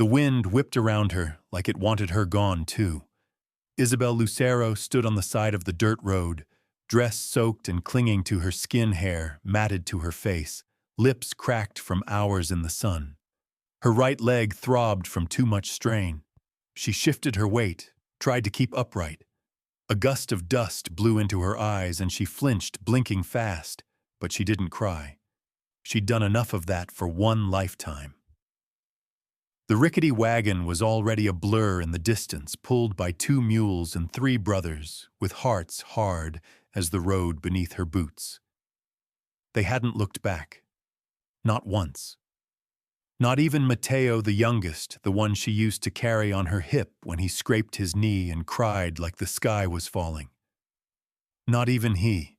The wind whipped around her like it wanted her gone, too. Isabel Lucero stood on the side of the dirt road, dress soaked and clinging to her skin, hair matted to her face, lips cracked from hours in the sun. Her right leg throbbed from too much strain. She shifted her weight, tried to keep upright. A gust of dust blew into her eyes and she flinched, blinking fast, but she didn't cry. She'd done enough of that for one lifetime. The rickety wagon was already a blur in the distance, pulled by 2 mules and 3 brothers, with hearts hard as the road beneath her boots. They hadn't looked back. Not once. Not even Mateo the youngest, the one she used to carry on her hip when he scraped his knee and cried like the sky was falling. Not even he.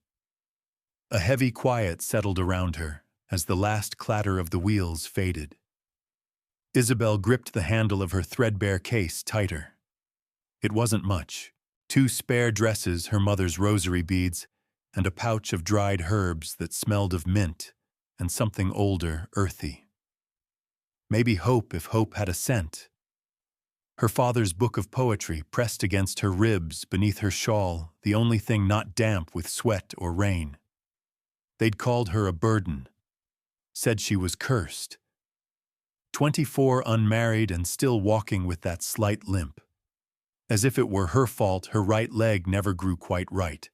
A heavy quiet settled around her as the last clatter of the wheels faded. Isabel gripped the handle of her threadbare case tighter. It wasn't much. 2 spare dresses, her mother's rosary beads, and a pouch of dried herbs that smelled of mint and something older, earthy. Maybe hope if hope had a scent. Her father's book of poetry pressed against her ribs beneath her shawl, the only thing not damp with sweat or rain. They'd called her a burden, said she was cursed. 24, unmarried and still walking with that slight limp. As if it were her fault her right leg never grew quite right.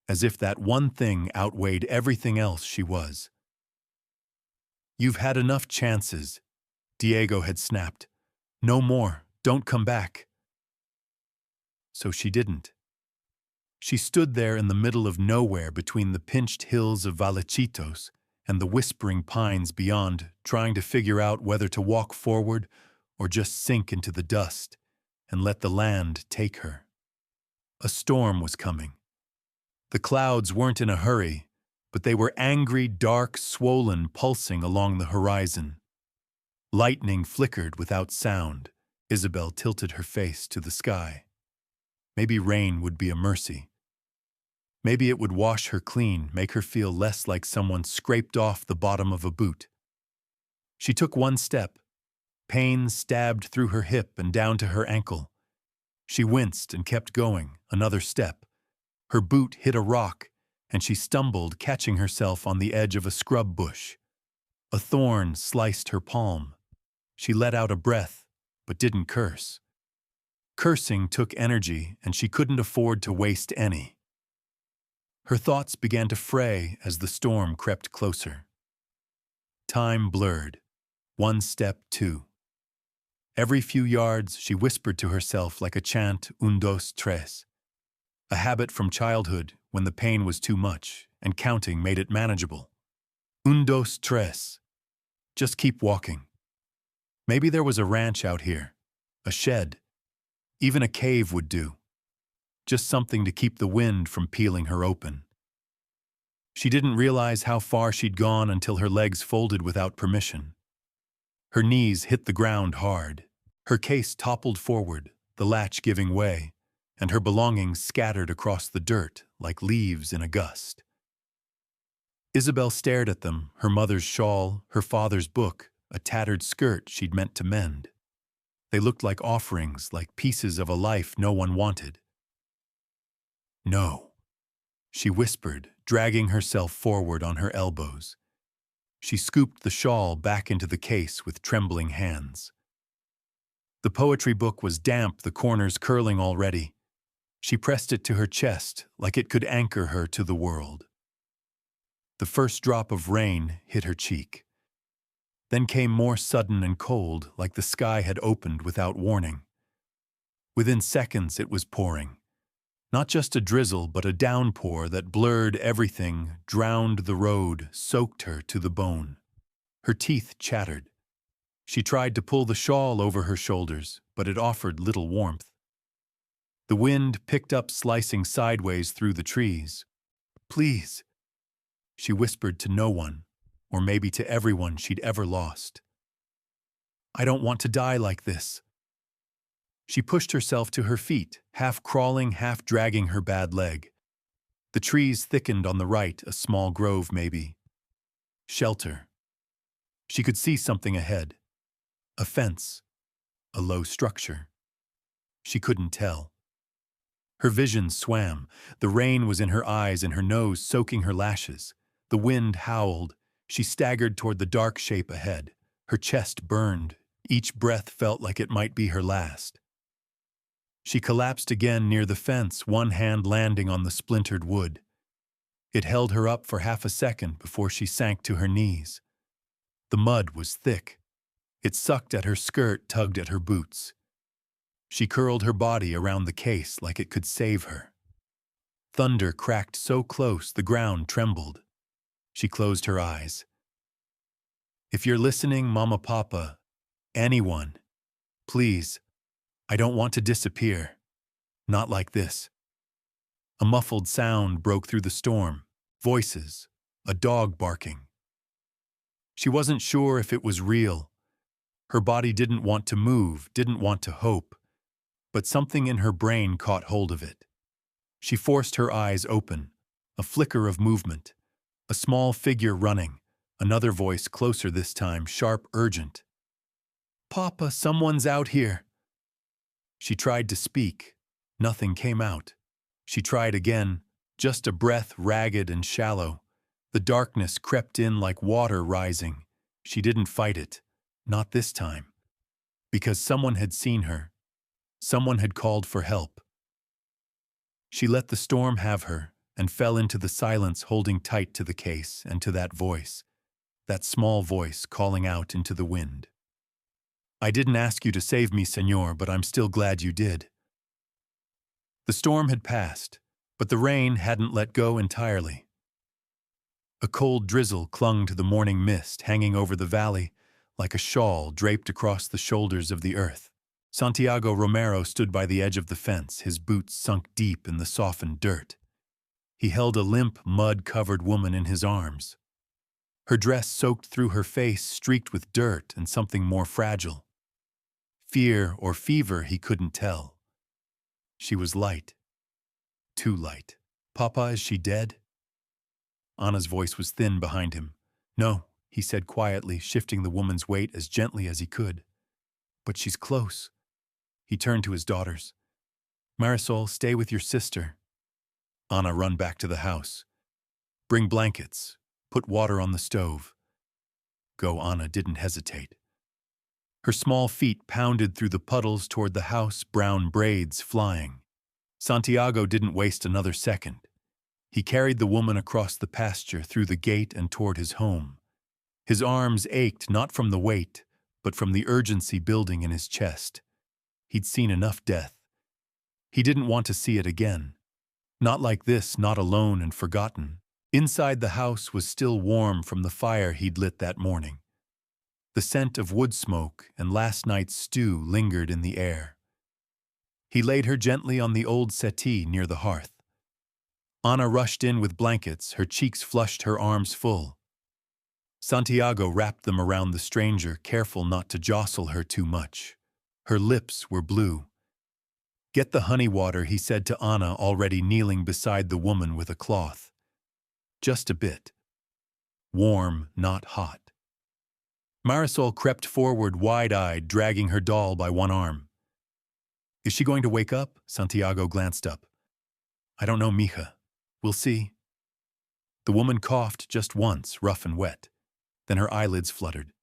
As if that one thing outweighed everything else she was. "You've had enough chances," Diego had snapped. "No more, don't come back." So she didn't. She stood there in the middle of nowhere between the pinched hills of Vallechitos and the whispering pines beyond, trying to figure out whether to walk forward or just sink into the dust and let the land take her. A storm was coming. The clouds weren't in a hurry, but they were angry, dark, swollen, pulsing along the horizon. Lightning flickered without sound. Isabel tilted her face to the sky. Maybe rain would be a mercy. Maybe it would wash her clean, make her feel less like someone scraped off the bottom of a boot. She took one step. Pain stabbed through her hip and down to her ankle. She winced and kept going, another step. Her boot hit a rock, and she stumbled, catching herself on the edge of a scrub bush. A thorn sliced her palm. She let out a breath, but didn't curse. Cursing took energy, and she couldn't afford to waste any. Her thoughts began to fray as the storm crept closer. Time blurred. 1 step, 2. Every few yards, she whispered to herself like a chant, 1, 2, 3. A habit from childhood when the pain was too much, and counting made it manageable. 1, 2, 3. Just keep walking. Maybe there was a ranch out here, a shed. Even a cave would do. Just something to keep the wind from peeling her open. She didn't realize how far she'd gone until her legs folded without permission. Her knees hit the ground hard. Her case toppled forward, the latch giving way, and her belongings scattered across the dirt like leaves in a gust. Isabel stared at them, her mother's shawl, her father's book, a tattered skirt she'd meant to mend. They looked like offerings, like pieces of a life no one wanted. "No," she whispered, dragging herself forward on her elbows. She scooped the shawl back into the case with trembling hands. The poetry book was damp, the corners curling already. She pressed it to her chest like it could anchor her to the world. The first drop of rain hit her cheek. Then came more sudden and cold, like the sky had opened without warning. Within seconds it was pouring. Not just a drizzle, but a downpour that blurred everything, drowned the road, soaked her to the bone. Her teeth chattered. She tried to pull the shawl over her shoulders, but it offered little warmth. The wind picked up, slicing sideways through the trees. "Please," she whispered to no one, or maybe to everyone she'd ever lost. "I don't want to die like this." She pushed herself to her feet, half crawling, half dragging her bad leg. The trees thickened on the right, a small grove maybe. Shelter. She could see something ahead. A fence, a low structure. She couldn't tell. Her vision swam. The rain was in her eyes and her nose soaking her lashes. The wind howled. She staggered toward the dark shape ahead. Her chest burned. Each breath felt like it might be her last. She collapsed again near the fence, one hand landing on the splintered wood. It held her up for half a second before she sank to her knees. The mud was thick. It sucked at her skirt, tugged at her boots. She curled her body around the case like it could save her. Thunder cracked so close the ground trembled. She closed her eyes. If you're listening, Mama, Papa, anyone, please, I don't want to disappear. Not like this. A muffled sound broke through the storm. Voices, a dog barking. She wasn't sure if it was real. Her body didn't want to move, didn't want to hope, but something in her brain caught hold of it. She forced her eyes open, a flicker of movement, a small figure running, another voice closer this time, sharp, urgent. Papa, someone's out here. She tried to speak. Nothing came out. She tried again, just a breath, ragged and shallow. The darkness crept in like water rising. She didn't fight it, not this time, because someone had seen her. Someone had called for help. She let the storm have her and fell into the silence, holding tight to the case and to that voice, that small voice calling out into the wind. I didn't ask you to save me, Señor, but I'm still glad you did. The storm had passed, but the rain hadn't let go entirely. A cold drizzle clung to the morning mist, hanging over the valley like a shawl draped across the shoulders of the earth. Santiago Romero stood by the edge of the fence, his boots sunk deep in the softened dirt. He held a limp, mud-covered woman in his arms. Her dress soaked through her face, streaked with dirt and something more fragile. Fear or fever, he couldn't tell. She was light. Too light. Papa, is she dead? Anna's voice was thin behind him. No, he said quietly, shifting the woman's weight as gently as he could. But she's close. He turned to his daughters. Marisol, stay with your sister. Anna, run back to the house. Bring blankets. Put water on the stove. Go, Anna didn't hesitate. Her small feet pounded through the puddles toward the house, brown braids flying. Santiago didn't waste another second. He carried the woman across the pasture, through the gate and toward his home. His arms ached not from the weight, but from the urgency building in his chest. He'd seen enough death. He didn't want to see it again. Not like this, not alone and forgotten. Inside the house was still warm from the fire he'd lit that morning. The scent of wood smoke and last night's stew lingered in the air. He laid her gently on the old settee near the hearth. Anna rushed in with blankets, her cheeks flushed, her arms full. Santiago wrapped them around the stranger, careful not to jostle her too much. Her lips were blue. Get the honey water, he said to Anna, already kneeling beside the woman with a cloth. Just a bit. Warm, not hot. Marisol crept forward, wide-eyed, dragging her doll by one arm. Is she going to wake up? Santiago glanced up. I don't know, mija. We'll see. The woman coughed just once, rough and wet. Then her eyelids fluttered.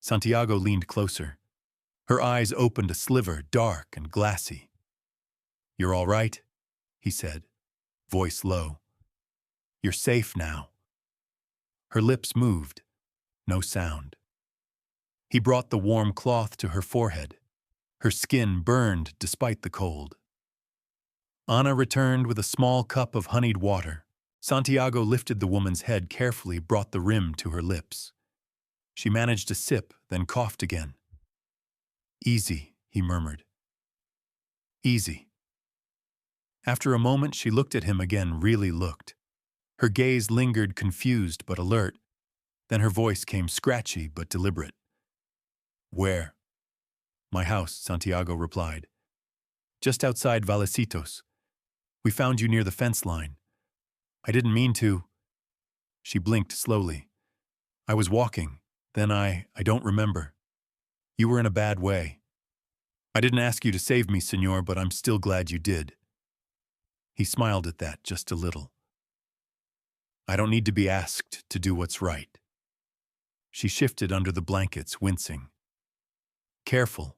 Santiago leaned closer. Her eyes opened a sliver, dark and glassy. You're all right? He said, voice low. You're safe now. Her lips moved. No sound. He brought the warm cloth to her forehead. Her skin burned despite the cold. Anna returned with a small cup of honeyed water. Santiago lifted the woman's head carefully, brought the rim to her lips. She managed a sip, then coughed again. Easy, he murmured. Easy. After a moment, she looked at him again, really looked. Her gaze lingered, confused but alert. Then her voice came scratchy but deliberate. Where? My house, Santiago replied. Just outside Valecitos. We found you near the fence line. I didn't mean to. She blinked slowly. I was walking. Then I don't remember. You were in a bad way. I didn't ask you to save me, senor, but I'm still glad you did. He smiled at that just a little. I don't need to be asked to do what's right. She shifted under the blankets, wincing. Careful.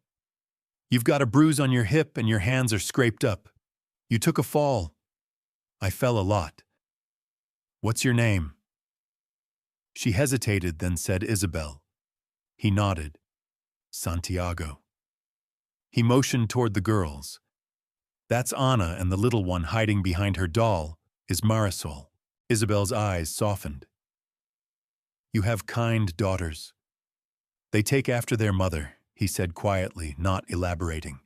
You've got a bruise on your hip and your hands are scraped up. You took a fall. I fell a lot. What's your name? She hesitated, then said Isabel. He nodded. Santiago. He motioned toward the girls. That's Anna, and the little one hiding behind her doll is Marisol. Isabel's eyes softened. You have kind daughters. They take after their mother, he said quietly, not elaborating.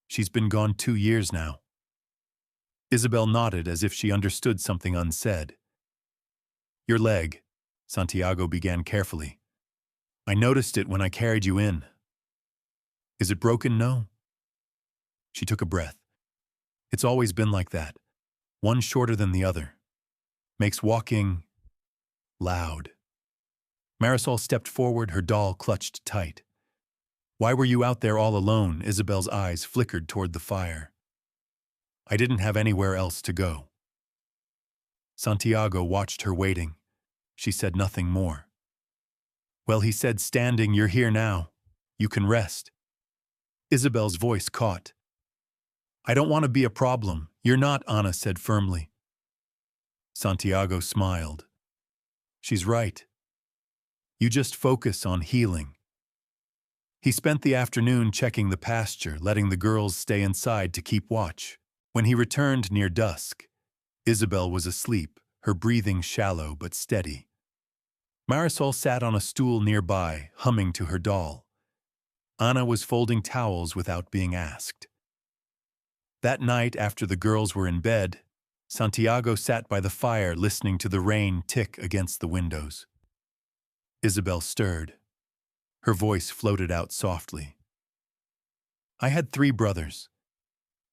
She's been gone 2 years now. Isabel nodded as if she understood something unsaid. Your leg, Santiago began carefully. I noticed it when I carried you in. Is it broken? No. She took a breath. It's always been like that, one shorter than the other. Makes walking loud. Marisol stepped forward, her doll clutched tight. Why were you out there all alone? Isabel's eyes flickered toward the fire. I didn't have anywhere else to go. Santiago watched her waiting. She said nothing more. Well, he said, standing, you're here now. You can rest. Isabel's voice caught. I don't want to be a problem. You're not, Anna said firmly. Santiago smiled. She's right. You just focus on healing. He spent the afternoon checking the pasture, letting the girls stay inside to keep watch. When he returned near dusk, Isabel was asleep, her breathing shallow but steady. Marisol sat on a stool nearby, humming to her doll. Anna was folding towels without being asked. That night, after the girls were in bed, Santiago sat by the fire listening to the rain tick against the windows. Isabel stirred. Her voice floated out softly. I had 3 brothers.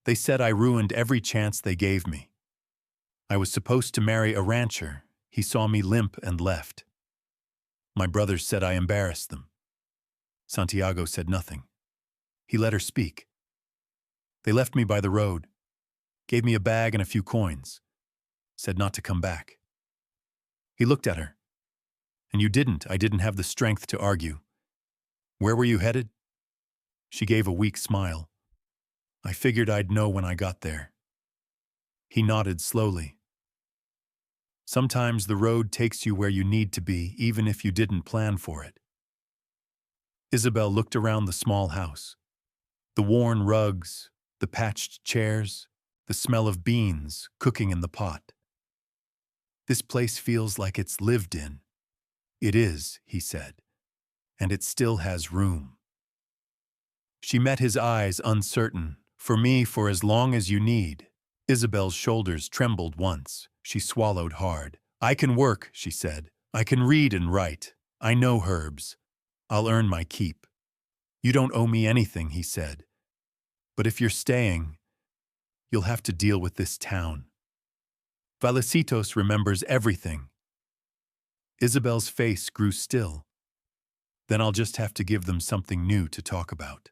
They said I ruined every chance they gave me. I was supposed to marry a rancher. He saw me limp and left. My brothers said I embarrassed them. Santiago said nothing. He let her speak. They left me by the road. Gave me a bag and a few coins. Said not to come back. He looked at her. And you didn't. I didn't have the strength to argue. Where were you headed? She gave a weak smile. I figured I'd know when I got there. He nodded slowly. Sometimes the road takes you where you need to be, even if you didn't plan for it. Isabel looked around the small house. The worn rugs, the patched chairs, the smell of beans cooking in the pot. This place feels like it's lived in. It is, he said, and it still has room. She met his eyes, uncertain. For me, for as long as you need. Isabel's shoulders trembled once. She swallowed hard. I can work, she said. I can read and write. I know herbs. I'll earn my keep. You don't owe me anything, he said. But if you're staying, you'll have to deal with this town. Valecitos remembers everything. Isabel's face grew still. Then I'll just have to give them something new to talk about.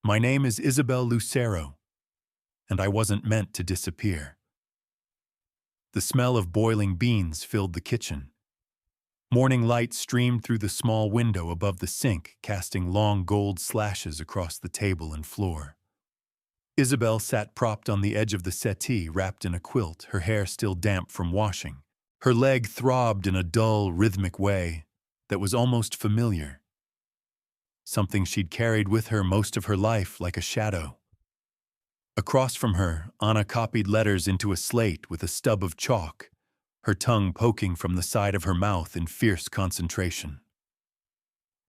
My name is Isabel Lucero, and I wasn't meant to disappear. The smell of boiling beans filled the kitchen. Morning light streamed through the small window above the sink, casting long gold slashes across the table and floor. Isabel sat propped on the edge of the settee, wrapped in a quilt, her hair still damp from washing. Her leg throbbed in a dull, rhythmic way that was almost familiar. Something she'd carried with her most of her life, like a shadow. Across from her, Anna copied letters into a slate with a stub of chalk, her tongue poking from the side of her mouth in fierce concentration.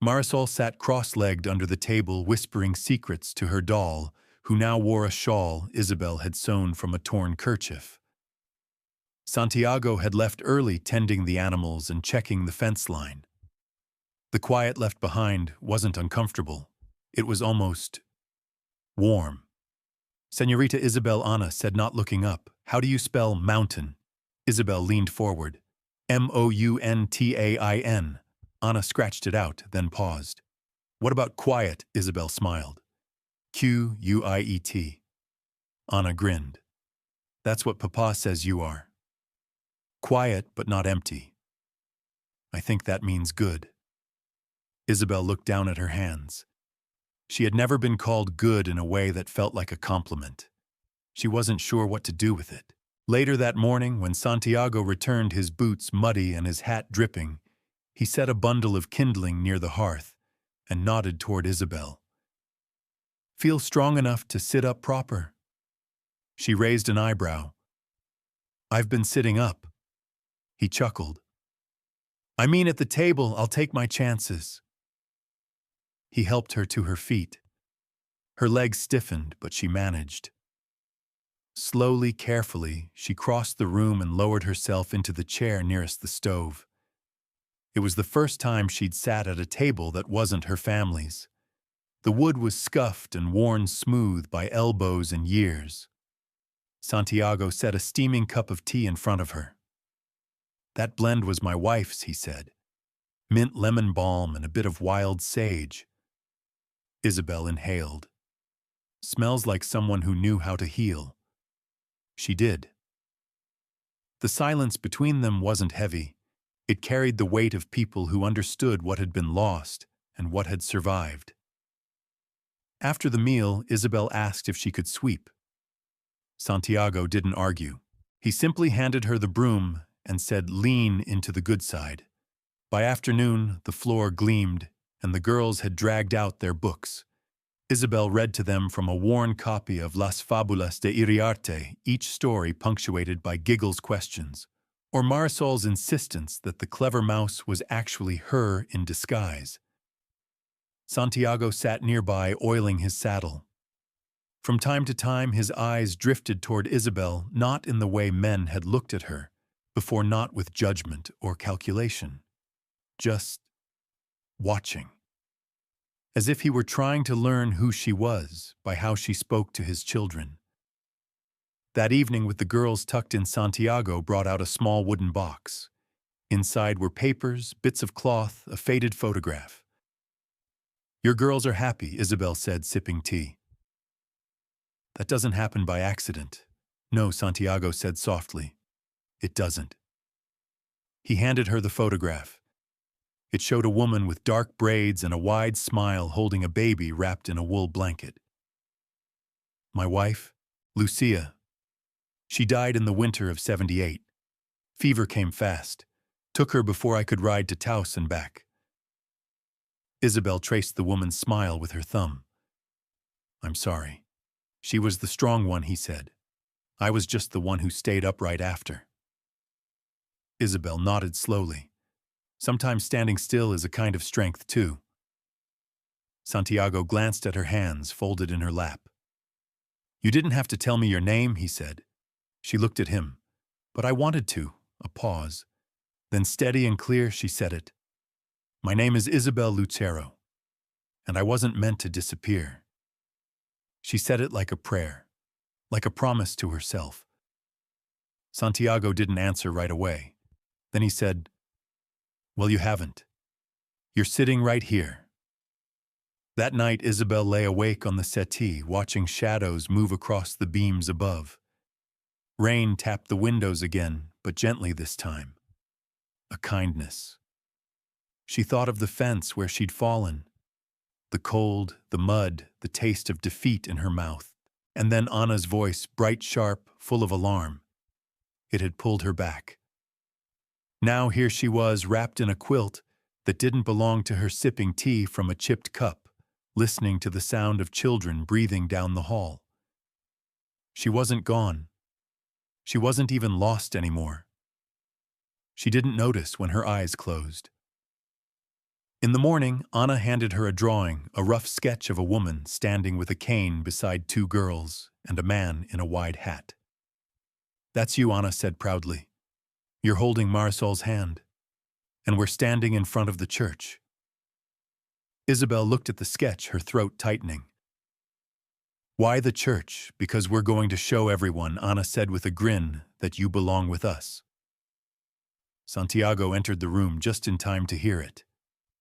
Marisol sat cross-legged under the table, whispering secrets to her doll, who now wore a shawl Isabel had sewn from a torn kerchief. Santiago had left early, tending the animals and checking the fence line. The quiet left behind wasn't uncomfortable. It was almost warm. Señorita Isabel, Anna said, not looking up. How do you spell mountain? Isabel leaned forward. Mountain. Anna scratched it out, then paused. What about quiet? Isabel smiled. Quiet. Anna grinned. That's what Papa says you are. Quiet, but not empty. I think that means good. Isabel looked down at her hands. She had never been called good in a way that felt like a compliment. She wasn't sure what to do with it. Later that morning, when Santiago returned, his boots muddy and his hat dripping, he set a bundle of kindling near the hearth and nodded toward Isabel. Feel strong enough to sit up proper? She raised an eyebrow. I've been sitting up. He chuckled. I mean, at the table, I'll take my chances. He helped her to her feet. Her legs stiffened, but she managed. Slowly, carefully, she crossed the room and lowered herself into the chair nearest the stove. It was the first time she'd sat at a table that wasn't her family's. The wood was scuffed and worn smooth by elbows and years. Santiago set a steaming cup of tea in front of her. That blend was my wife's, he said. Mint lemon balm and a bit of wild sage. Isabel inhaled. Smells like someone who knew how to heal. She did. The silence between them wasn't heavy. It carried the weight of people who understood what had been lost and what had survived. After the meal, Isabel asked if she could sweep. Santiago didn't argue. He simply handed her the broom and said, lean into the good side. By afternoon, the floor gleamed, and the girls had dragged out their books. Isabel read to them from a worn copy of Las Fábulas de Iriarte, each story punctuated by Giggle's questions, or Marisol's insistence that the clever mouse was actually her in disguise. Santiago sat nearby, oiling his saddle. From time to time, his eyes drifted toward Isabel, not in the way men had looked at her, before, not with judgment or calculation. Just watching. As if he were trying to learn who she was by how she spoke to his children. That evening, with the girls tucked in, Santiago brought out a small wooden box. Inside were papers, bits of cloth, a faded photograph. Your girls are happy, Isabel said, sipping tea. That doesn't happen by accident. No, Santiago said softly. It doesn't. He handed her the photograph. It showed a woman with dark braids and a wide smile holding a baby wrapped in a wool blanket. My wife, Lucia. She died in the winter of '78. Fever came fast. Took her before I could ride to Taos and back. Isabel traced the woman's smile with her thumb. I'm sorry. She was the strong one, he said. I was just the one who stayed upright after. Isabel nodded slowly. Sometimes standing still is a kind of strength, too. Santiago glanced at her hands folded in her lap. You didn't have to tell me your name, he said. She looked at him. But I wanted to. A pause. Then steady and clear, she said it. My name is Isabel Lucero, and I wasn't meant to disappear. She said it like a prayer, like a promise to herself. Santiago didn't answer right away. Then he said, well, you haven't. You're sitting right here. That night, Isabel lay awake on the settee, watching shadows move across the beams above. Rain tapped the windows again, but gently this time. A kindness. She thought of the fence where she'd fallen. The cold, the mud, the taste of defeat in her mouth. And then Anna's voice, bright, sharp, full of alarm. It had pulled her back. Now here she was, wrapped in a quilt that didn't belong to her, sipping tea from a chipped cup, listening to the sound of children breathing down the hall. She wasn't gone. She wasn't even lost anymore. She didn't notice when her eyes closed. In the morning, Anna handed her a drawing, a rough sketch of a woman standing with a cane beside two girls and a man in a wide hat. That's you, Anna said proudly. You're holding Marisol's hand, and we're standing in front of the church. Isabel looked at the sketch, her throat tightening. Why the church? Because we're going to show everyone, Anna said with a grin, that you belong with us. Santiago entered the room just in time to hear it.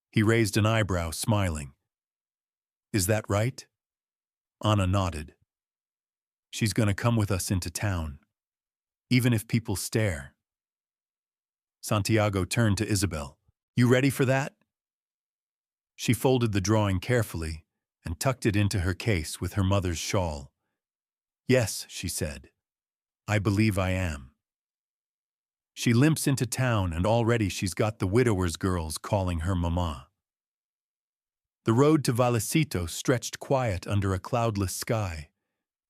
He raised an eyebrow, smiling. Is that right? Anna nodded. She's gonna come with us into town, even if people stare. Santiago turned to Isabel. You ready for that? She folded the drawing carefully and tucked it into her case with her mother's shawl. Yes, she said. I believe I am. She limps into town and already she's got the widower's girls calling her mama. The road to Vallecito stretched quiet under a cloudless sky,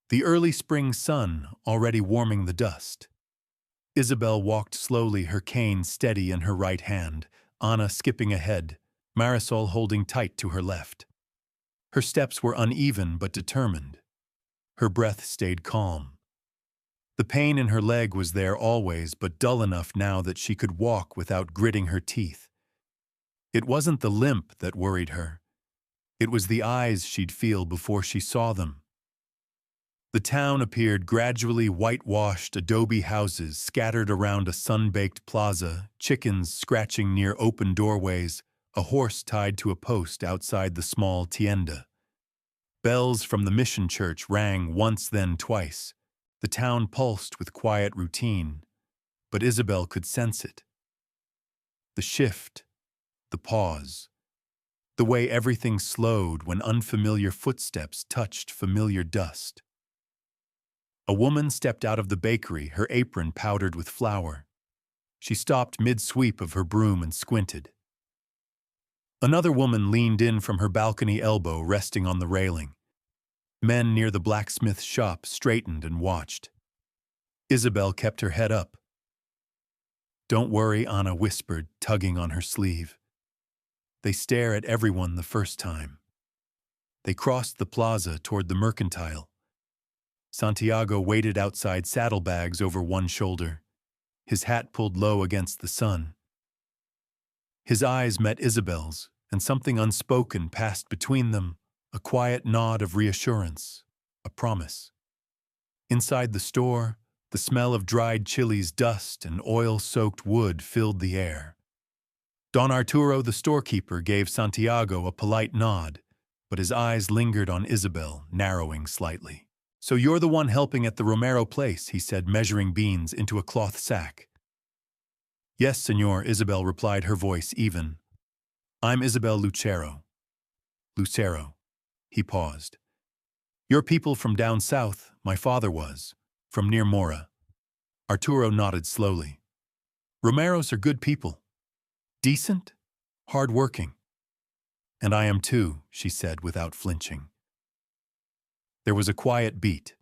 the early spring sun already warming the dust. Isabel walked slowly, her cane steady in her right hand, Anna skipping ahead, Marisol holding tight to her left. Her steps were uneven but determined. Her breath stayed calm. The pain in her leg was there always, but dull enough now that she could walk without gritting her teeth. It wasn't the limp that worried her. It was the eyes she'd feel before she saw them. The town appeared gradually whitewashed adobe houses scattered around a sun-baked plaza, chickens scratching near open doorways, a horse tied to a post outside the small tienda. Bells from the mission church rang once then twice. The town pulsed with quiet routine, but Isabel could sense it. The shift, the pause, the way everything slowed when unfamiliar footsteps touched familiar dust. A woman stepped out of the bakery, her apron powdered with flour. She stopped mid-sweep of her broom and squinted. Another woman leaned in from her balcony elbow, resting on the railing. Men near the blacksmith's shop straightened and watched. Isabel kept her head up. Don't worry, Anna whispered, tugging on her sleeve. They stare at everyone the first time. They crossed the plaza toward the mercantile. Santiago waited outside, saddlebags over one shoulder, his hat pulled low against the sun. His eyes met Isabel's, and something unspoken passed between them, a quiet nod of reassurance, a promise. Inside the store, the smell of dried chilies, dust, and oil-soaked wood filled the air. Don Arturo, the storekeeper, gave Santiago a polite nod, but his eyes lingered on Isabel, narrowing slightly. So you're the one helping at the Romero place, he said, measuring beans into a cloth sack. Yes, senor, Isabel replied, her voice even. I'm Isabel Lucero. Lucero. He paused. You're people from down south, my father was, from near Mora. Arturo nodded slowly. Romeros are good people. Decent, hard-working. And I am too, she said without flinching. There was a quiet beat.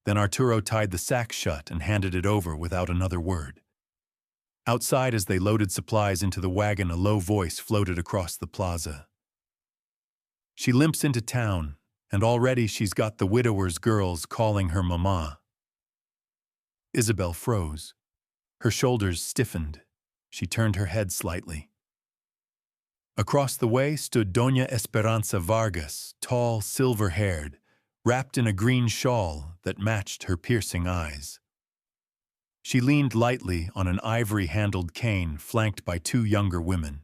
Then Arturo tied the sack shut and handed it over without another word. Outside, as they loaded supplies into the wagon, a low voice floated across the plaza. She limps into town, and already she's got the widower's girls calling her mama. Isabel froze. Her shoulders stiffened. She turned her head slightly. Across the way stood Doña Esperanza Vargas, tall, silver-haired, wrapped in a green shawl that matched her piercing eyes. She leaned lightly on an ivory-handled cane flanked by two younger women.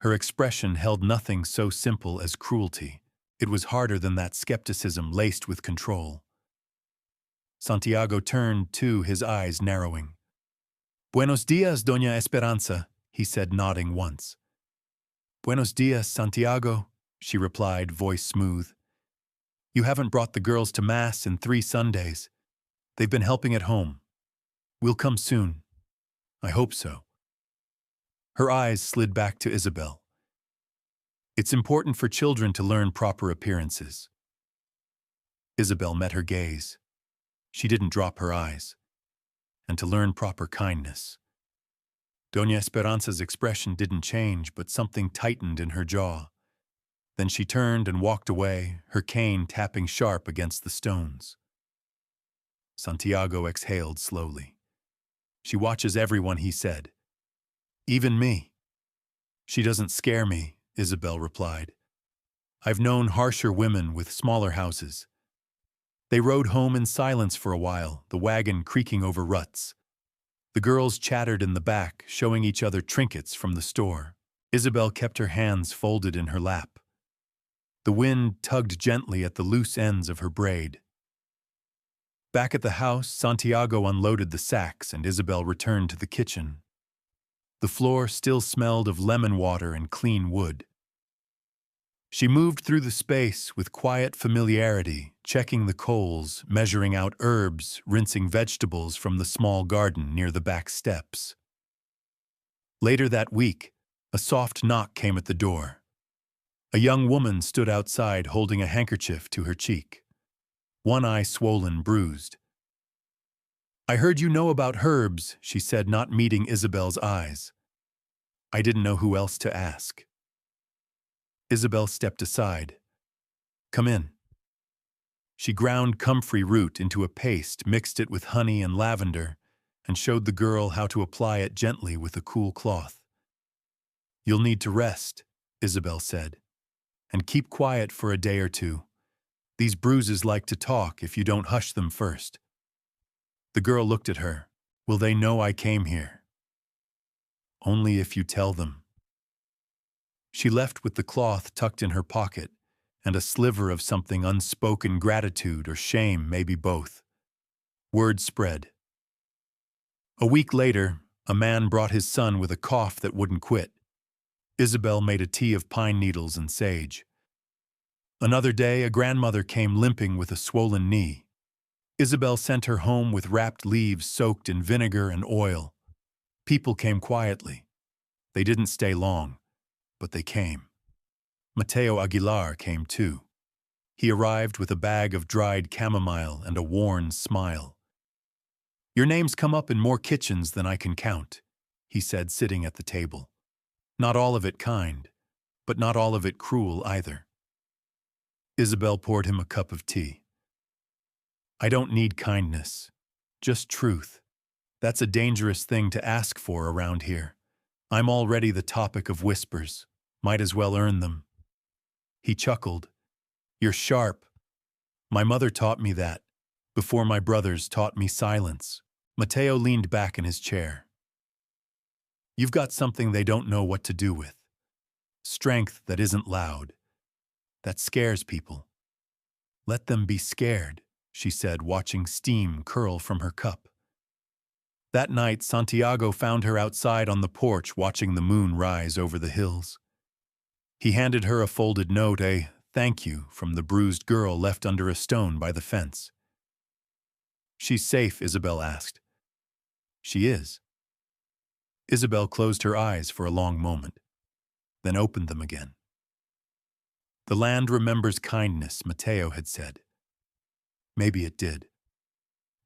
Her expression held nothing so simple as cruelty. It was harder than that, skepticism laced with control. Santiago turned, too, his eyes narrowing. Buenos dias, Doña Esperanza, he said, nodding once. Buenos dias, Santiago, she replied, voice smooth. You haven't brought the girls to Mass in 3 Sundays. They've been helping at home. We'll come soon. I hope so. Her eyes slid back to Isabel. It's important for children to learn proper appearances. Isabel met her gaze. She didn't drop her eyes. And to learn proper kindness. Doña Esperanza's expression didn't change, but something tightened in her jaw. Then she turned and walked away, her cane tapping sharp against the stones. Santiago exhaled slowly. She watches everyone, he said. Even me. She doesn't scare me, Isabel replied. I've known harsher women with smaller houses. They rode home in silence for a while, the wagon creaking over ruts. The girls chattered in the back, showing each other trinkets from the store. Isabel kept her hands folded in her lap. The wind tugged gently at the loose ends of her braid. Back at the house, Santiago unloaded the sacks and Isabel returned to the kitchen. The floor still smelled of lemon water and clean wood. She moved through the space with quiet familiarity, checking the coals, measuring out herbs, rinsing vegetables from the small garden near the back steps. Later that week, a soft knock came at the door. A young woman stood outside holding a handkerchief to her cheek, one eye swollen, bruised. "I heard you know about herbs," she said, not meeting Isabel's eyes. "I didn't know who else to ask." Isabel stepped aside. "Come in." She ground comfrey root into a paste, mixed it with honey and lavender, and showed the girl how to apply it gently with a cool cloth. "You'll need to rest," Isabel said, "and keep quiet for a day or two. These bruises like to talk if you don't hush them first." The girl looked at her. "Will they know I came here?" "Only if you tell them." She left with the cloth tucked in her pocket, and a sliver of something unspoken, gratitude or shame, maybe both. Word spread. A week later, a man brought his son with a cough that wouldn't quit. Isabel made a tea of pine needles and sage. Another day, a grandmother came limping with a swollen knee. Isabel sent her home with wrapped leaves soaked in vinegar and oil. People came quietly. They didn't stay long, but they came. Mateo Aguilar came too. He arrived with a bag of dried chamomile and a worn smile. "Your name's come up in more kitchens than I can count," he said, sitting at the table. "Not all of it kind, but not all of it cruel either." Isabel poured him a cup of tea. "I don't need kindness, just truth. That's a dangerous thing to ask for around here. I'm already the topic of whispers. Might as well earn them." He chuckled. "You're sharp. My mother taught me that, before my brothers taught me silence." Mateo leaned back in his chair. "You've got something they don't know what to do with. Strength that isn't loud. That scares people. Let them be scared," she said, watching steam curl from her cup. That night, Santiago found her outside on the porch watching the moon rise over the hills. He handed her a folded note, a thank you from the bruised girl left under a stone by the fence. "She's safe?" Isabel asked. "She is." Isabel closed her eyes for a long moment, then opened them again. "The land remembers kindness," Mateo had said. Maybe it did.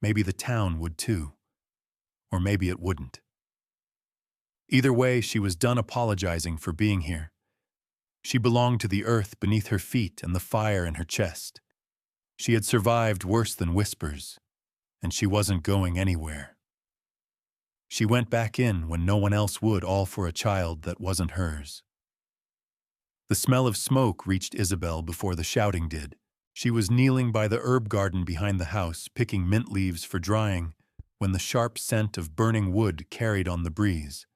Maybe the town would too. Or maybe it wouldn't. Either way, she was done apologizing for being here. She belonged to the earth beneath her feet and the fire in her chest. She had survived worse than whispers, and she wasn't going anywhere. She went back in when no one else would, all for a child that wasn't hers. The smell of smoke reached Isabel before the shouting did. She was kneeling by the herb garden behind the house, picking mint leaves for drying, when the sharp scent of burning wood carried on the breeze.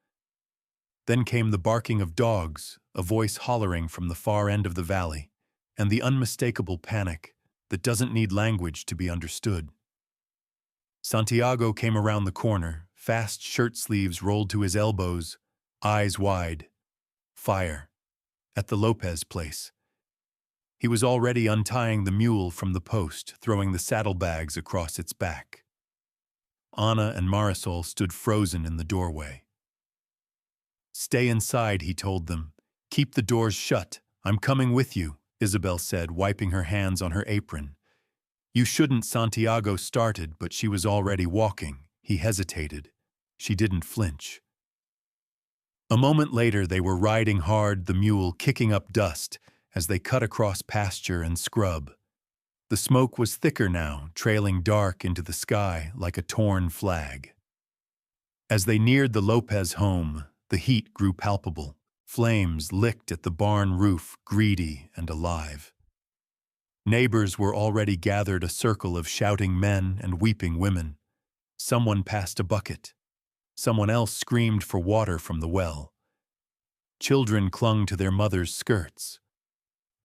Then came the barking of dogs, a voice hollering from the far end of the valley, and the unmistakable panic that doesn't need language to be understood. Santiago came around the corner, fast shirt sleeves rolled to his elbows, eyes wide. Fire. At the Lopez place. He was already untying the mule from the post, throwing the saddlebags across its back. Ana and Marisol stood frozen in the doorway. "Stay inside," he told them. "Keep the doors shut. I'm coming with you," Isabel said, wiping her hands on her apron. "You shouldn't," Santiago started, but she was already walking. He hesitated. She didn't flinch. A moment later, they were riding hard, the mule kicking up dust as they cut across pasture and scrub. The smoke was thicker now, trailing dark into the sky like a torn flag. As they neared the Lopez home, the heat grew palpable. Flames licked at the barn roof, greedy and alive. Neighbors were already gathered, a circle of shouting men and weeping women. Someone passed a bucket. Someone else screamed for water from the well. Children clung to their mothers' skirts.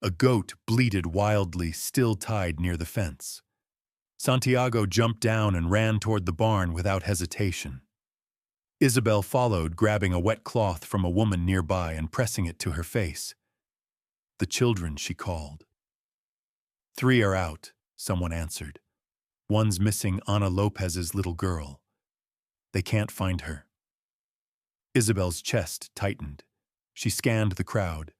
A goat bleated wildly, still tied near the fence. Santiago jumped down and ran toward the barn without hesitation. Isabel followed, grabbing a wet cloth from a woman nearby and pressing it to her face. "The children," she called. "3 are out," someone answered. "One's missing Ana Lopez's little girl. They can't find her." Isabel's chest tightened. She scanned the crowd.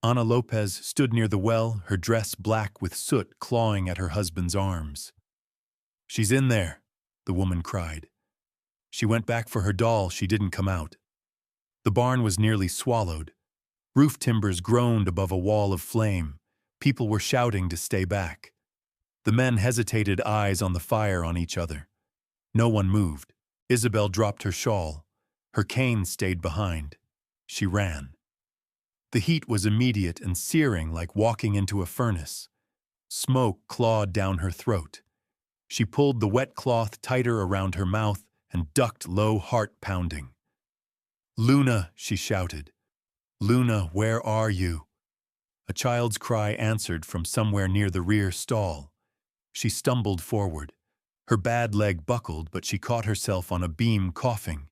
Ana Lopez stood near the well, her dress black with soot clawing at her husband's arms. "She's in there," the woman cried. She went back for her doll. She didn't come out. The barn was nearly swallowed. Roof timbers groaned above a wall of flame. People were shouting to stay back. The men hesitated, eyes on the fire on each other. No one moved. Isabel dropped her shawl. Her cane stayed behind. She ran. The heat was immediate and searing, like walking into a furnace. Smoke clawed down her throat. She pulled the wet cloth tighter around her mouth and ducked low, heart pounding. "Luna," she shouted. "Luna, where are you?" A child's cry answered from somewhere near the rear stall. She stumbled forward. Her bad leg buckled, but she caught herself on a beam, coughing.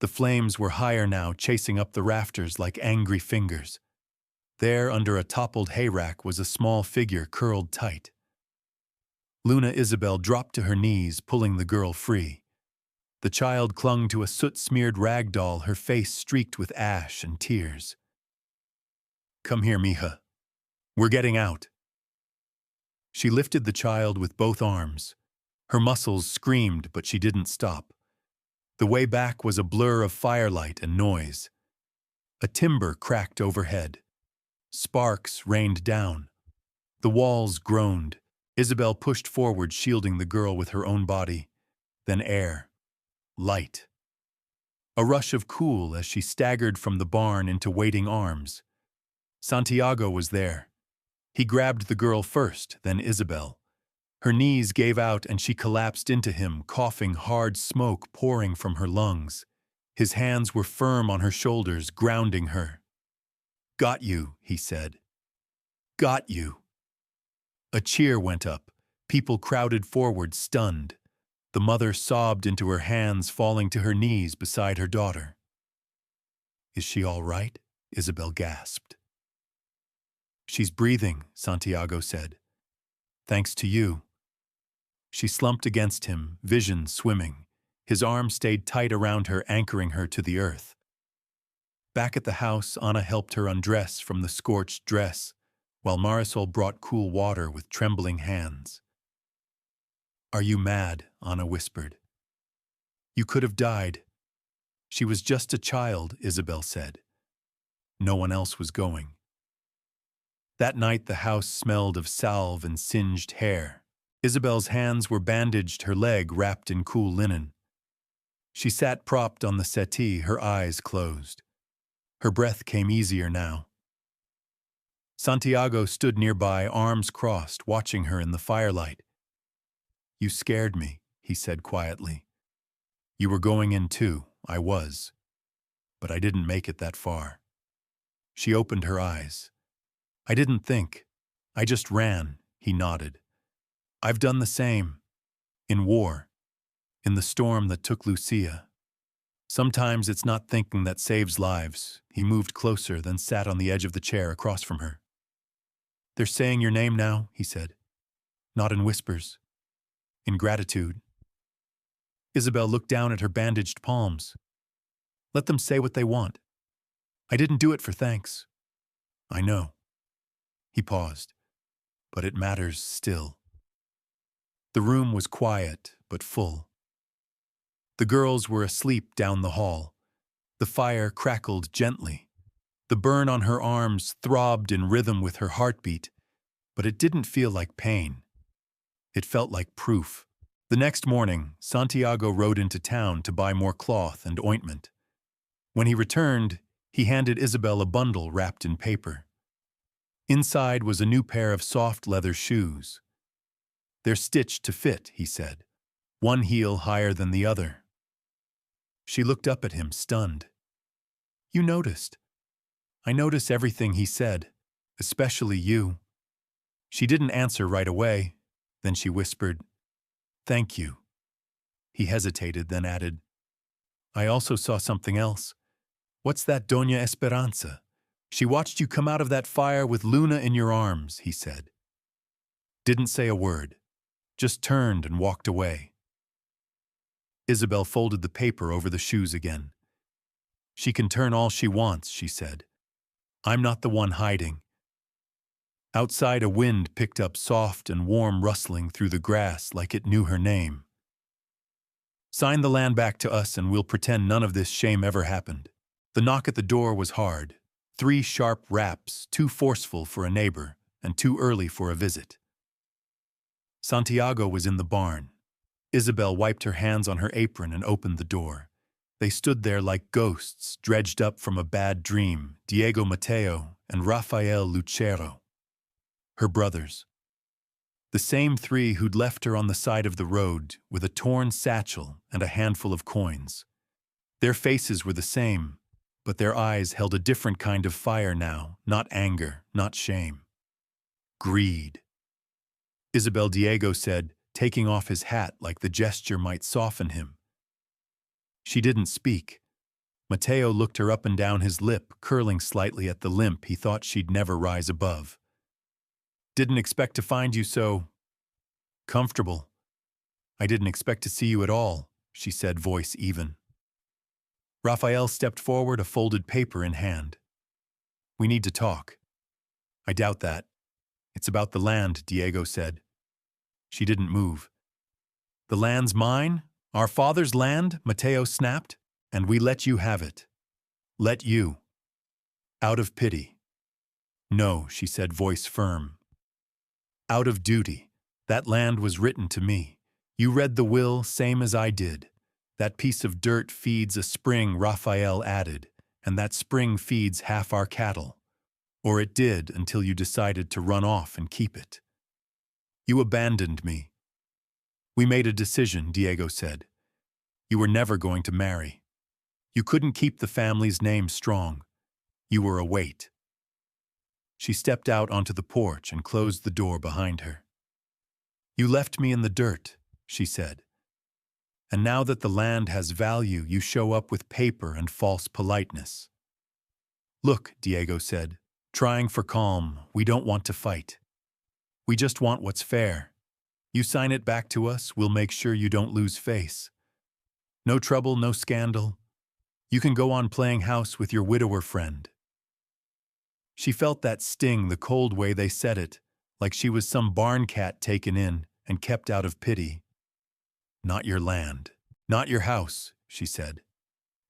The flames were higher now, chasing up the rafters like angry fingers. There, under a toppled hayrack, was a small figure curled tight. Luna Isabel dropped to her knees, pulling the girl free. The child clung to a soot-smeared rag doll, her face streaked with ash and tears. "Come here, mija. We're getting out." She lifted the child with both arms. Her muscles screamed, but she didn't stop. The way back was a blur of firelight and noise. A timber cracked overhead. Sparks rained down. The walls groaned. Isabel pushed forward, shielding the girl with her own body. Then air. Light. A rush of cool as she staggered from the barn into waiting arms. Santiago was there. He grabbed the girl first, then Isabel. Her knees gave out and she collapsed into him, coughing hard smoke pouring from her lungs. His hands were firm on her shoulders, grounding her. "Got you," he said. "Got you." A cheer went up. People crowded forward, stunned. The mother sobbed into her hands, falling to her knees beside her daughter. "Is she all right?" Isabel gasped. "She's breathing," Santiago said. "Thanks to you." She slumped against him, vision swimming. His arm stayed tight around her, anchoring her to the earth. Back at the house, Ana helped her undress from the scorched dress, while Marisol brought cool water with trembling hands. "Are you mad?" Ana whispered. "You could have died." "She was just a child," Isabel said. No one else was going. That night the house smelled of salve and singed hair. Isabel's hands were bandaged, her leg wrapped in cool linen. She sat propped on the settee, her eyes closed. Her breath came easier now. Santiago stood nearby, arms crossed, watching her in the firelight. "You scared me," he said quietly. "You were going in too, I was. But I didn't make it that far." She opened her eyes. "I didn't think. I just ran," he nodded. "I've done the same. In war. In the storm that took Lucia. Sometimes it's not thinking that saves lives." He moved closer, then sat on the edge of the chair across from her. "They're saying your name now," he said. "Not in whispers. In gratitude." Isabel looked down at her bandaged palms. "Let them say what they want. I didn't do it for thanks." "I know." He paused. "But it matters still." The room was quiet, but full. The girls were asleep down the hall. The fire crackled gently. The burn on her arms throbbed in rhythm with her heartbeat, but it didn't feel like pain. It felt like proof. The next morning, Santiago rode into town to buy more cloth and ointment. When he returned, he handed Isabel a bundle wrapped in paper. Inside was a new pair of soft leather shoes. "They're stitched to fit," he said, one heel higher than the other. She looked up at him, stunned. "You noticed." "I notice everything," he said. especially you." She didn't answer right away. Then she whispered, "Thank you." He hesitated, then added, "I also saw something else. What's that, Doña Esperanza? She watched you come out of that fire with Luna in your arms," he said. Didn't say a word, just turned and walked away. Isabel folded the paper over the shoes again. "She can turn all she wants," she said. "I'm not the one hiding." Outside, a wind picked up soft and warm rustling through the grass like it knew her name. "Sign the land back to us and we'll pretend none of this shame ever happened." The knock at the door was hard. 3 sharp raps, too forceful for a neighbor and too early for a visit. Santiago was in the barn. Isabel wiped her hands on her apron and opened the door. They stood there like ghosts, dredged up from a bad dream, Diego Mateo and Rafael Lucero, her brothers. The same 3 who'd left her on the side of the road with a torn satchel and a handful of coins. Their faces were the same, but their eyes held a different kind of fire now, not anger, not shame. Greed. Isabel Diego said, taking off his hat like the gesture might soften him. She didn't speak. Mateo looked her up and down, his lip curling slightly at the limp he thought she'd never rise above. "Didn't expect to find you so comfortable. I didn't expect to see you at all," she said, voice even. Rafael stepped forward, a folded paper in hand. "We need to talk." "I doubt that. It's about the land," Diego said. She didn't move. "The land's mine? Our father's land?" Mateo snapped. "And we let you have it." "Let you?" "Out of pity." "No," she said, voice firm. "Out of duty. That land was written to me. You read the will, same as I did. That piece of dirt feeds a spring," Rafael added, "and that spring feeds half our cattle. Or it did until you decided to run off and keep it. You abandoned me." "We made a decision," Diego said. "You were never going to marry. You couldn't keep the family's name strong. You were a weight." She stepped out onto the porch and closed the door behind her. "You left me in the dirt," she said. "And now that the land has value, you show up with paper and false politeness." "Look," Diego said, trying for calm, "we don't want to fight. We just want what's fair. You sign it back to us, we'll make sure you don't lose face. No trouble, no scandal. You can go on playing house with your widower friend." She felt that sting the cold way they said it, like she was some barn cat taken in and kept out of pity. "Not your land, not your house," she said.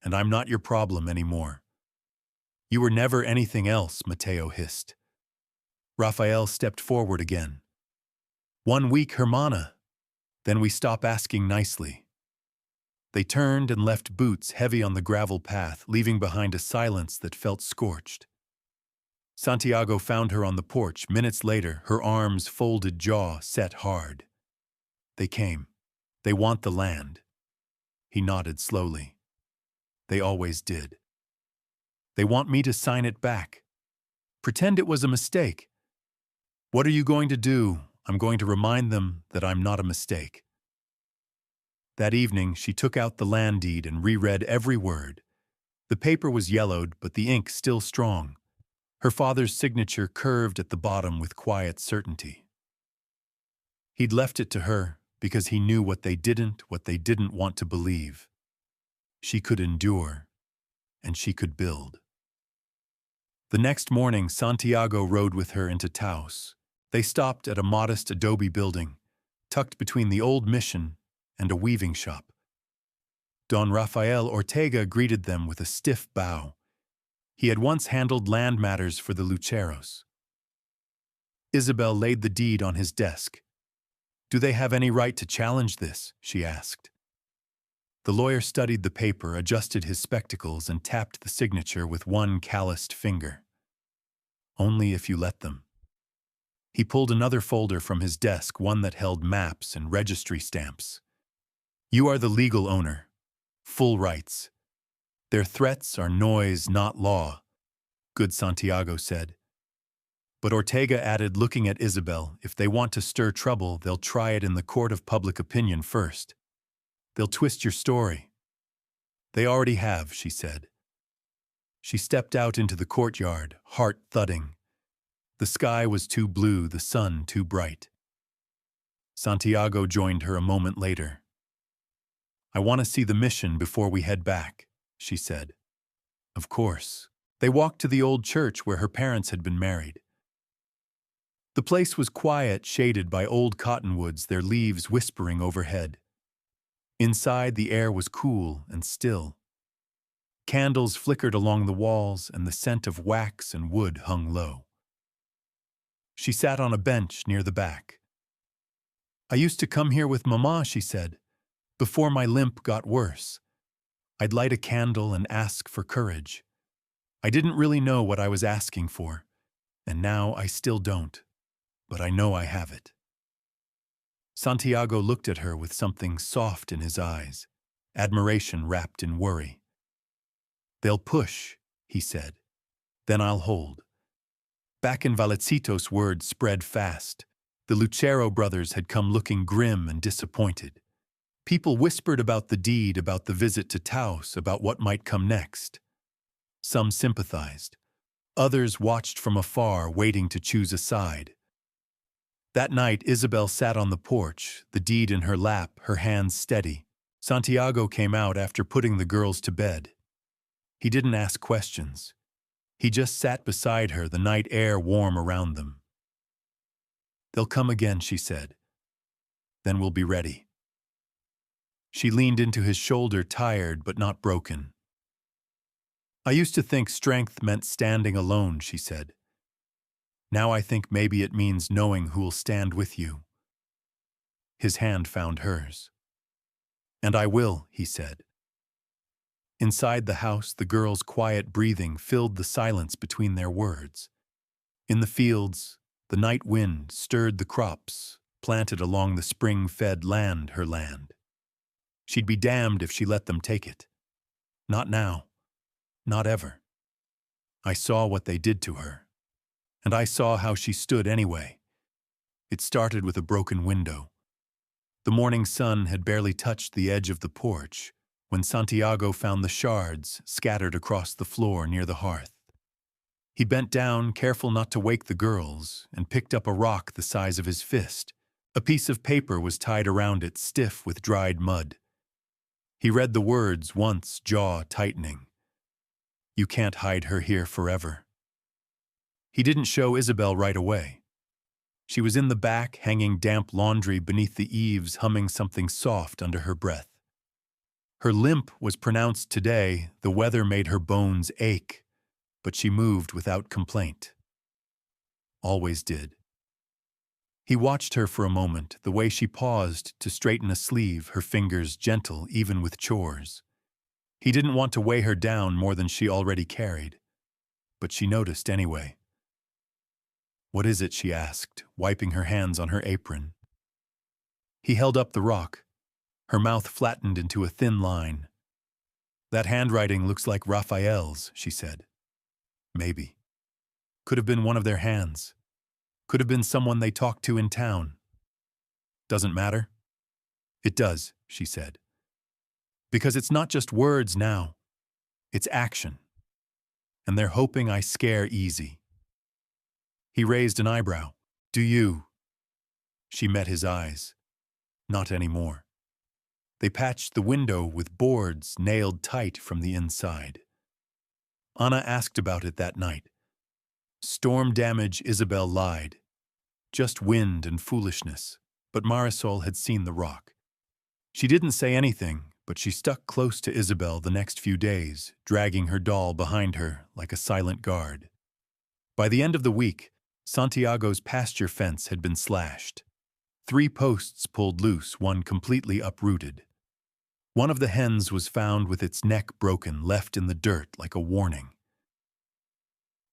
"And I'm not your problem anymore." "You were never anything else," Mateo hissed. Rafael stepped forward again. "1 week, hermana. Then we stop asking nicely." They turned and left boots heavy on the gravel path, leaving behind a silence that felt scorched. Santiago found her on the porch minutes later, her arms folded, jaw set hard. "They came. They want the land." He nodded slowly. "They always did. They want me to sign it back. Pretend it was a mistake. What are you going to do?" "I'm going to remind them that I'm not a mistake." That evening, she took out the land deed and reread every word. The paper was yellowed, but the ink still strong. Her father's signature curved at the bottom with quiet certainty. He'd left it to her because he knew what they didn't want to believe. She could endure, and she could build. The next morning, Santiago rode with her into Taos. They stopped at a modest adobe building, tucked between the old mission and a weaving shop. Don Rafael Ortega greeted them with a stiff bow. He had once handled land matters for the Luceros. Isabel laid the deed on his desk. "Do they have any right to challenge this?" she asked. The lawyer studied the paper, adjusted his spectacles, and tapped the signature with one calloused finger. "Only if you let them." He pulled another folder from his desk, one that held maps and registry stamps. "You are the legal owner. Full rights. Their threats are noise, not law," good Santiago said. But Ortega added, looking at Isabel, if they want to stir trouble, they'll try it in the court of public opinion first. They'll twist your story. They already have, she said. She stepped out into the courtyard, heart thudding. The sky was too blue, the sun too bright. Santiago joined her a moment later. I want to see the mission before we head back, she said. Of course. They walked to the old church where her parents had been married. The place was quiet, shaded by old cottonwoods, their leaves whispering overhead. Inside, the air was cool and still. Candles flickered along the walls, and the scent of wax and wood hung low. She sat on a bench near the back. I used to come here with Mama, she said, before my limp got worse. I'd light a candle and ask for courage. I didn't really know what I was asking for, and now I still don't, but I know I have it. Santiago looked at her with something soft in his eyes, admiration wrapped in worry. They'll push, he said. Then I'll hold. Back in Valecitos, word spread fast. The Lucero brothers had come looking grim and disappointed. People whispered about the deed, about the visit to Taos, about what might come next. Some sympathized. Others watched from afar, waiting to choose a side. That night, Isabel sat on the porch, the deed in her lap, her hands steady. Santiago came out after putting the girls to bed. He didn't ask questions. He just sat beside her, the night air warm around them. They'll come again, she said. Then we'll be ready. She leaned into his shoulder, tired but not broken. I used to think strength meant standing alone, she said. Now I think maybe it means knowing who'll stand with you. His hand found hers. And I will, he said. Inside the house, the girls' quiet breathing filled the silence between their words. In the fields, the night wind stirred the crops, planted along the spring-fed land, her land. She'd be damned if she let them take it. Not now. Not ever. I saw what they did to her. And I saw how she stood anyway. It started with a broken window. The morning sun had barely touched the edge of the porch when Santiago found the shards scattered across the floor near the hearth. He bent down, careful not to wake the girls, and picked up a rock the size of his fist. A piece of paper was tied around it, stiff with dried mud. He read the words once, jaw tightening. You can't hide her here forever. He didn't show Isabel right away. She was in the back, hanging damp laundry beneath the eaves, humming something soft under her breath. Her limp was pronounced today. The weather made her bones ache, but she moved without complaint. Always did. He watched her for a moment, the way she paused to straighten a sleeve, her fingers gentle even with chores. He didn't want to weigh her down more than she already carried, but she noticed anyway. What is it? She asked, wiping her hands on her apron. He held up the rock. Her mouth flattened into a thin line. That handwriting looks like Raphael's, she said. Maybe. Could have been one of their hands. Could have been someone they talked to in town. Doesn't matter? It does, she said. Because it's not just words now. It's action. And they're hoping I scare easy. He raised an eyebrow. Do you? She met his eyes. Not anymore. They patched the window with boards nailed tight from the inside. Anna asked about it that night. Storm damage, Isabel lied. Just wind and foolishness. But Marisol had seen the rock. She didn't say anything, but she stuck close to Isabel the next few days, dragging her doll behind her like a silent guard. By the end of the week, Santiago's pasture fence had been slashed. 3 posts pulled loose, one completely uprooted. One of the hens was found with its neck broken, left in the dirt like a warning.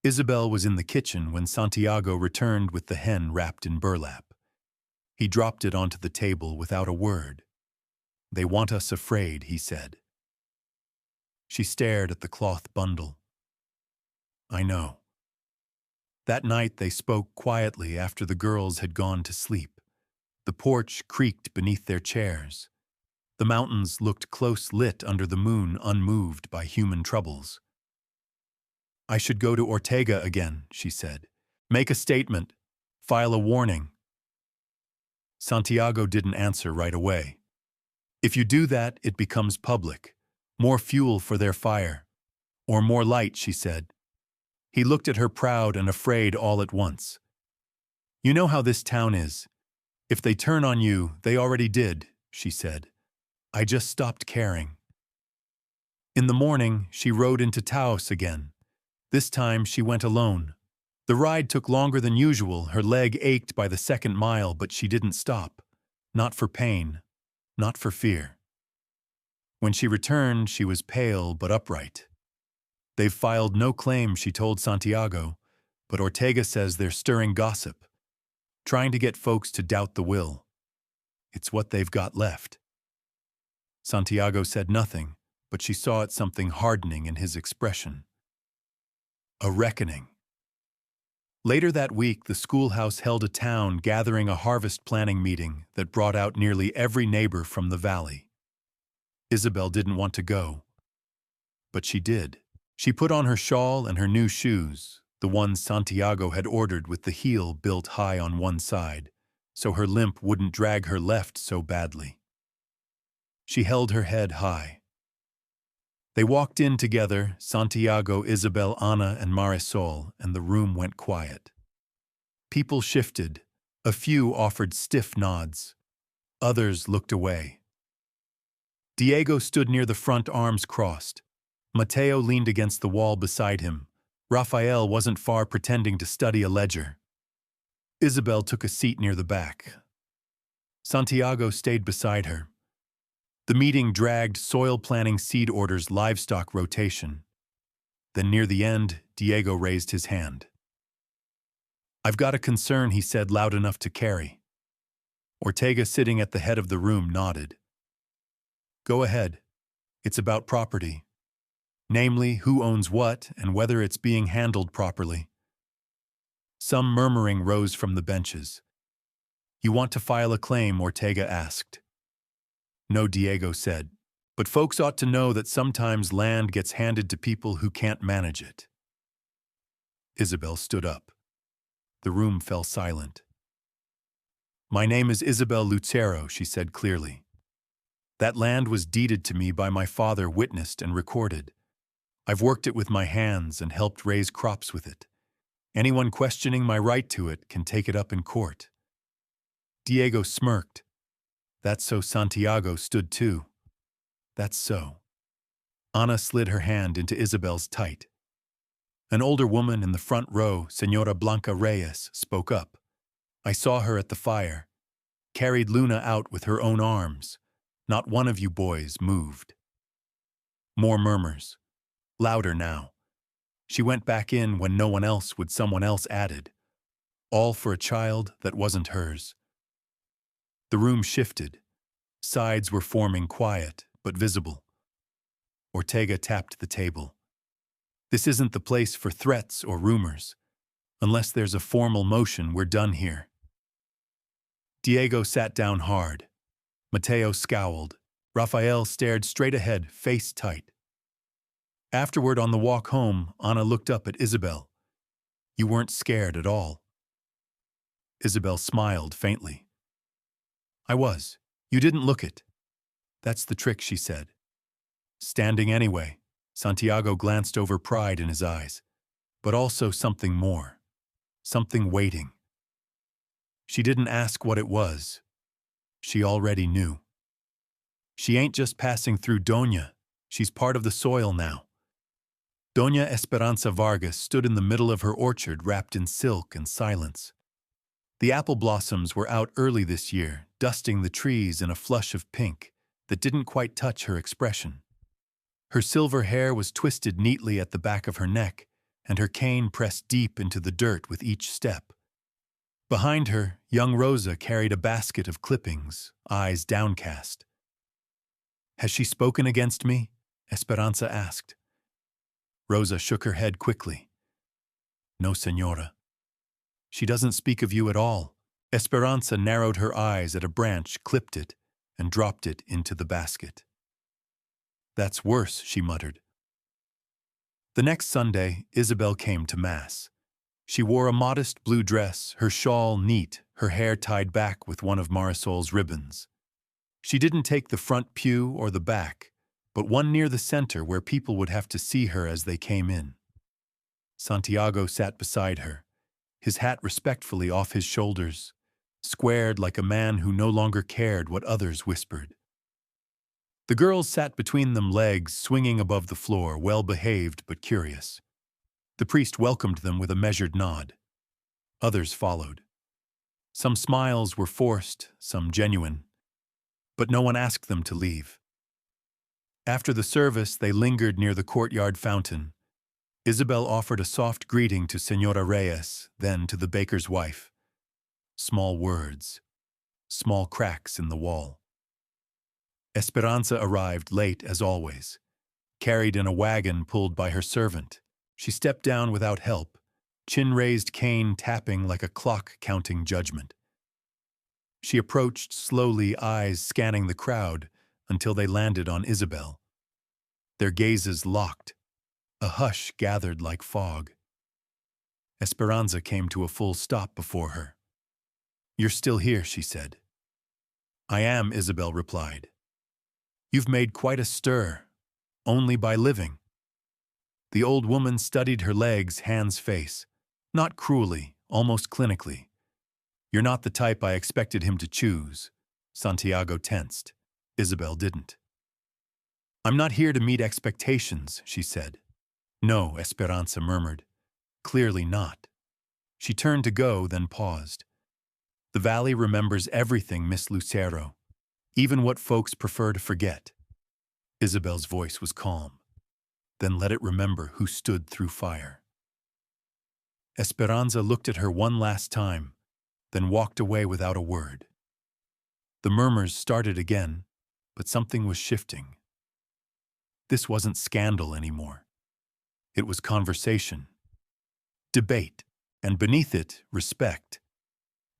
Isabel was in the kitchen when Santiago returned with the hen wrapped in burlap. He dropped it onto the table without a word. They want us afraid, he said. She stared at the cloth bundle. I know. That night they spoke quietly after the girls had gone to sleep. The porch creaked beneath their chairs. The mountains looked close-lit under the moon, unmoved by human troubles. "I should go to Ortega again," she said. "Make a statement. File a warning." Santiago didn't answer right away. "If you do that, it becomes public. More fuel for their fire. Or more light," she said. He looked at her proud and afraid all at once. "You know how this town is. If they turn on you, they already did," she said. "I just stopped caring." In the morning, she rode into Taos again. This time, she went alone. The ride took longer than usual. Her leg ached by the second mile, but she didn't stop. Not for pain, not for fear. When she returned, she was pale but upright. "They've filed no claim," she told Santiago, "but Ortega says they're stirring gossip, trying to get folks to doubt the will. It's what they've got left." Santiago said nothing, but she saw it something hardening in his expression. A reckoning. Later that week, the schoolhouse held a town gathering a harvest planning meeting that brought out nearly every neighbor from the valley. Isabel didn't want to go, but she did. She put on her shawl and her new shoes, the ones Santiago had ordered with the heel built high on one side, so her limp wouldn't drag her left so badly. She held her head high. They walked in together, Santiago, Isabel, Ana, and Marisol, and the room went quiet. People shifted. A few offered stiff nods. Others looked away. Diego stood near the front, arms crossed. Mateo leaned against the wall beside him. Rafael wasn't far, pretending to study a ledger. Isabel took a seat near the back. Santiago stayed beside her. The meeting dragged: soil planning, seed orders, livestock rotation. Then near the end, Diego raised his hand. "I've got a concern," he said, loud enough to carry. Ortega, sitting at the head of the room, nodded. "Go ahead. It's about property. Namely, who owns what and whether it's being handled properly." Some murmuring rose from the benches. "You want to file a claim?" Ortega asked. "No," Diego said, "but folks ought to know that sometimes land gets handed to people who can't manage it." Isabel stood up. The room fell silent. "My name is Isabel Lucero," she said clearly. "That land was deeded to me by my father, witnessed and recorded. I've worked it with my hands and helped raise crops with it. Anyone questioning my right to it can take it up in court." Diego smirked. "That's so." Santiago stood too. "That's so." Ana slid her hand into Isabel's tight. An older woman in the front row, Señora Blanca Reyes, spoke up. "I saw her at the fire. Carried Luna out with her own arms. Not one of you boys moved." More murmurs. Louder now. "She went back in when no one else would," someone else added. "All for a child that wasn't hers." The room shifted. Sides were forming, quiet but visible. Ortega tapped the table. "This isn't the place for threats or rumors. Unless there's a formal motion, we're done here." Diego sat down hard. Mateo scowled. Rafael stared straight ahead, face tight. Afterward, on the walk home, Ana looked up at Isabel. "You weren't scared at all." Isabel smiled faintly. "I was. You didn't look it. That's the trick," she said. "Standing anyway." Santiago glanced over, pride in his eyes. But also something more. Something waiting. She didn't ask what it was. She already knew. "She ain't just passing through, Doña. She's part of the soil now." Doña Esperanza Vargas stood in the middle of her orchard, wrapped in silk and silence. The apple blossoms were out early this year, dusting the trees in a flush of pink that didn't quite touch her expression. Her silver hair was twisted neatly at the back of her neck, and her cane pressed deep into the dirt with each step. Behind her, young Rosa carried a basket of clippings, eyes downcast. "Has she spoken against me?" Esperanza asked. Rosa shook her head quickly. "No, señora." She doesn't speak of you at all. Esperanza narrowed her eyes at a branch, clipped it, and dropped it into the basket. That's worse, she muttered. The next Sunday, Isabel came to Mass. She wore a modest blue dress, her shawl neat, her hair tied back with one of Marisol's ribbons. She didn't take the front pew or the back, but one near the center where people would have to see her as they came in. Santiago sat beside her, his hat respectfully off his shoulders, squared like a man who no longer cared what others whispered. The girls sat between them, legs swinging above the floor, well-behaved but curious. The priest welcomed them with a measured nod. Others followed. Some smiles were forced, some genuine, but no one asked them to leave. After the service, they lingered near the courtyard fountain. Isabel offered a soft greeting to Señora Reyes, then to the baker's wife. Small words, small cracks in the wall. Esperanza arrived late as always, carried in a wagon pulled by her servant. She stepped down without help, chin-raised cane tapping like a clock counting judgment. She approached slowly, eyes scanning the crowd, until they landed on Isabel. Their gazes locked. A hush gathered like fog. Esperanza came to a full stop before her. "You're still here," she said. "I am," Isabel replied. "You've made quite a stir, only by living." The old woman studied her legs, hands, face. Not cruelly, almost clinically. "You're not the type I expected him to choose." Santiago tensed. Isabel didn't. "I'm not here to meet expectations," she said. "No," Esperanza murmured. "Clearly not." She turned to go, then paused. "The valley remembers everything, Miss Lucero, even what folks prefer to forget." Isabel's voice was calm. "Then let it remember who stood through fire." Esperanza looked at her one last time, then walked away without a word. The murmurs started again, but something was shifting. This wasn't scandal anymore. It was conversation, debate, and beneath it, respect.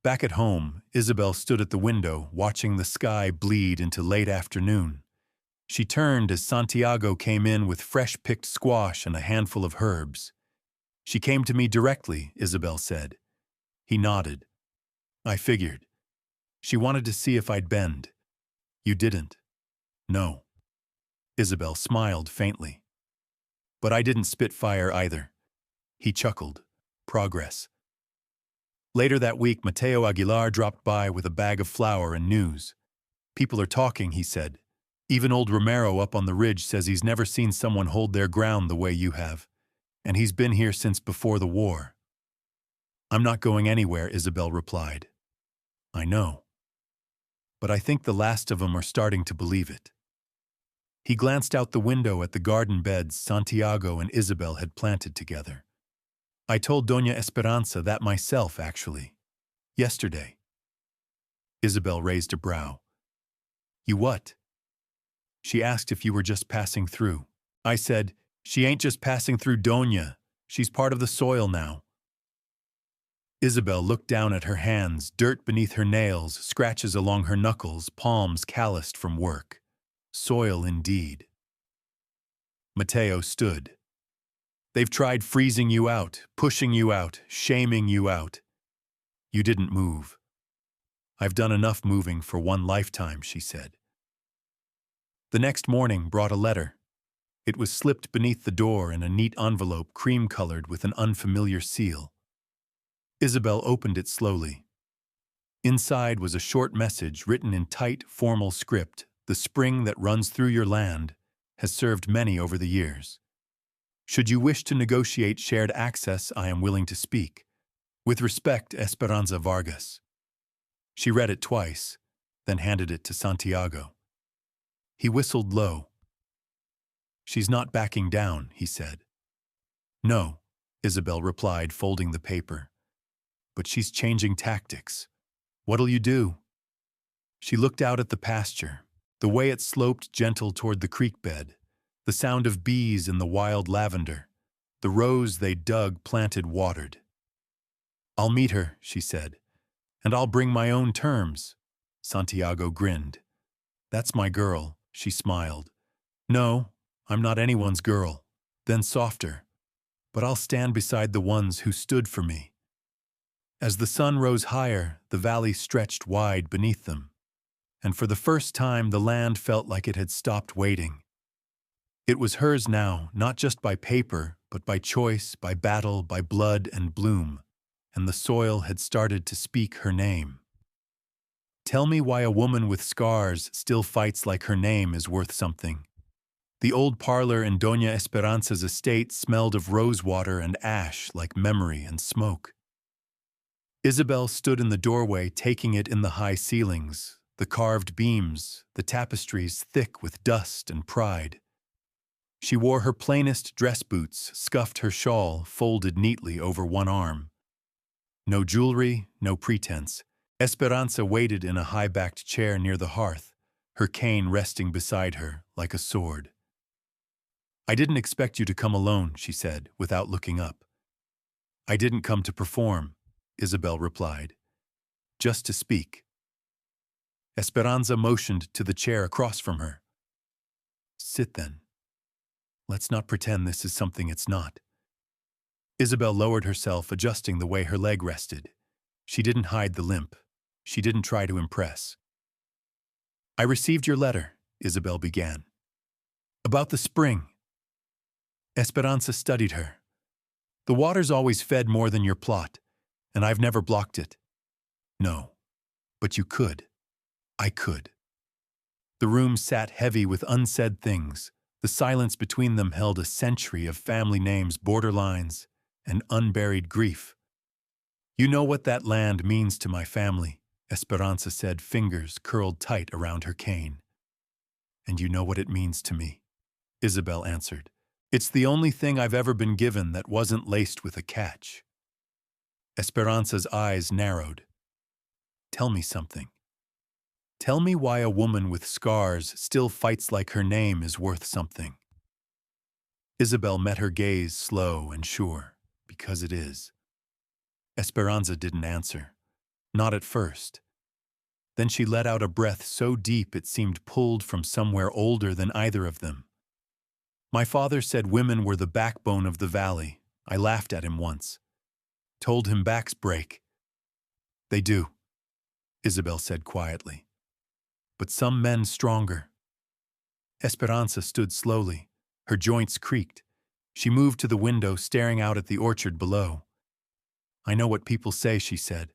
Back at home, Isabel stood at the window, watching the sky bleed into late afternoon. She turned as Santiago came in with fresh-picked squash and a handful of herbs. "She came to me directly," Isabel said. He nodded. "I figured. She wanted to see if I'd bend." "You didn't." "No." Isabel smiled faintly. "But I didn't spit fire either." He chuckled. Progress. Later that week, Mateo Aguilar dropped by with a bag of flour and news. "People are talking," he said. "Even old Romero up on the ridge says he's never seen someone hold their ground the way you have. And he's been here since before the war." "I'm not going anywhere," Isabel replied. "I know. But I think the last of them are starting to believe it." He glanced out the window at the garden beds Santiago and Isabel had planted together. "I told Doña Esperanza that myself, actually. Yesterday." Isabel raised a brow. "You what?" "She asked if you were just passing through." I said, "She ain't just passing through, Doña. She's part of the soil now." Isabel looked down at her hands, dirt beneath her nails, scratches along her knuckles, palms calloused from work. Soil indeed. Mateo stood. "They've tried freezing you out, pushing you out, shaming you out. You didn't move." "I've done enough moving for one lifetime," she said. The next morning brought a letter. It was slipped beneath the door in a neat envelope, cream-colored with an unfamiliar seal. Isabel opened it slowly. Inside was a short message written in tight, formal script. "The spring that runs through your land has served many over the years. Should you wish to negotiate shared access, I am willing to speak. With respect, Esperanza Vargas." She read it twice, then handed it to Santiago. He whistled low. "She's not backing down," he said. "No," Isabel replied, folding the paper. "But she's changing tactics. What'll you do?" She looked out at the pasture, the way it sloped gentle toward the creek bed, the sound of bees in the wild lavender, the rows they dug, planted, watered. I'll meet her, she said, and I'll bring my own terms. Santiago grinned. That's my girl, she smiled. No, I'm not anyone's girl. Then softer. But I'll stand beside the ones who stood for me. As the sun rose higher, the valley stretched wide beneath them. And for the first time, the land felt like it had stopped waiting. It was hers now, not just by paper, but by choice, by battle, by blood and bloom. And the soil had started to speak her name. Tell me why a woman with scars still fights like her name is worth something. The old parlor in Doña Esperanza's estate smelled of rosewater and ash like memory and smoke. Isabel stood in the doorway, taking it in the high ceilings, the carved beams, the tapestries thick with dust and pride. She wore her plainest dress boots, scuffed her shawl folded neatly over one arm. No jewelry, no pretense. Esperanza waited in a high-backed chair near the hearth, her cane resting beside her like a sword. I didn't expect you to come alone, she said, without looking up. I didn't come to perform, Isabel replied. Just to speak. Esperanza motioned to the chair across from her. Sit then. Let's not pretend this is something it's not. Isabel lowered herself, adjusting the way her leg rested. She didn't hide the limp. She didn't try to impress. I received your letter, Isabel began. About the spring. Esperanza studied her. The water's always fed more than your plot, and I've never blocked it. No, but you could. I could. The room sat heavy with unsaid things. The silence between them held a century of family names, borderlines, and unburied grief. You know what that land means to my family, Esperanza said, fingers curled tight around her cane. And you know what it means to me, Isabel answered. It's the only thing I've ever been given that wasn't laced with a catch. Esperanza's eyes narrowed. Tell me something. Tell me why a woman with scars still fights like her name is worth something. Isabel met her gaze slow and sure, because it is. Esperanza didn't answer. Not at first. Then she let out a breath so deep it seemed pulled from somewhere older than either of them. My father said women were the backbone of the valley. I laughed at him once. Told him backs break. They do, Isabel said quietly. But some men stronger. Esperanza stood slowly. Her joints creaked. She moved to the window, staring out at the orchard below. I know what people say, she said.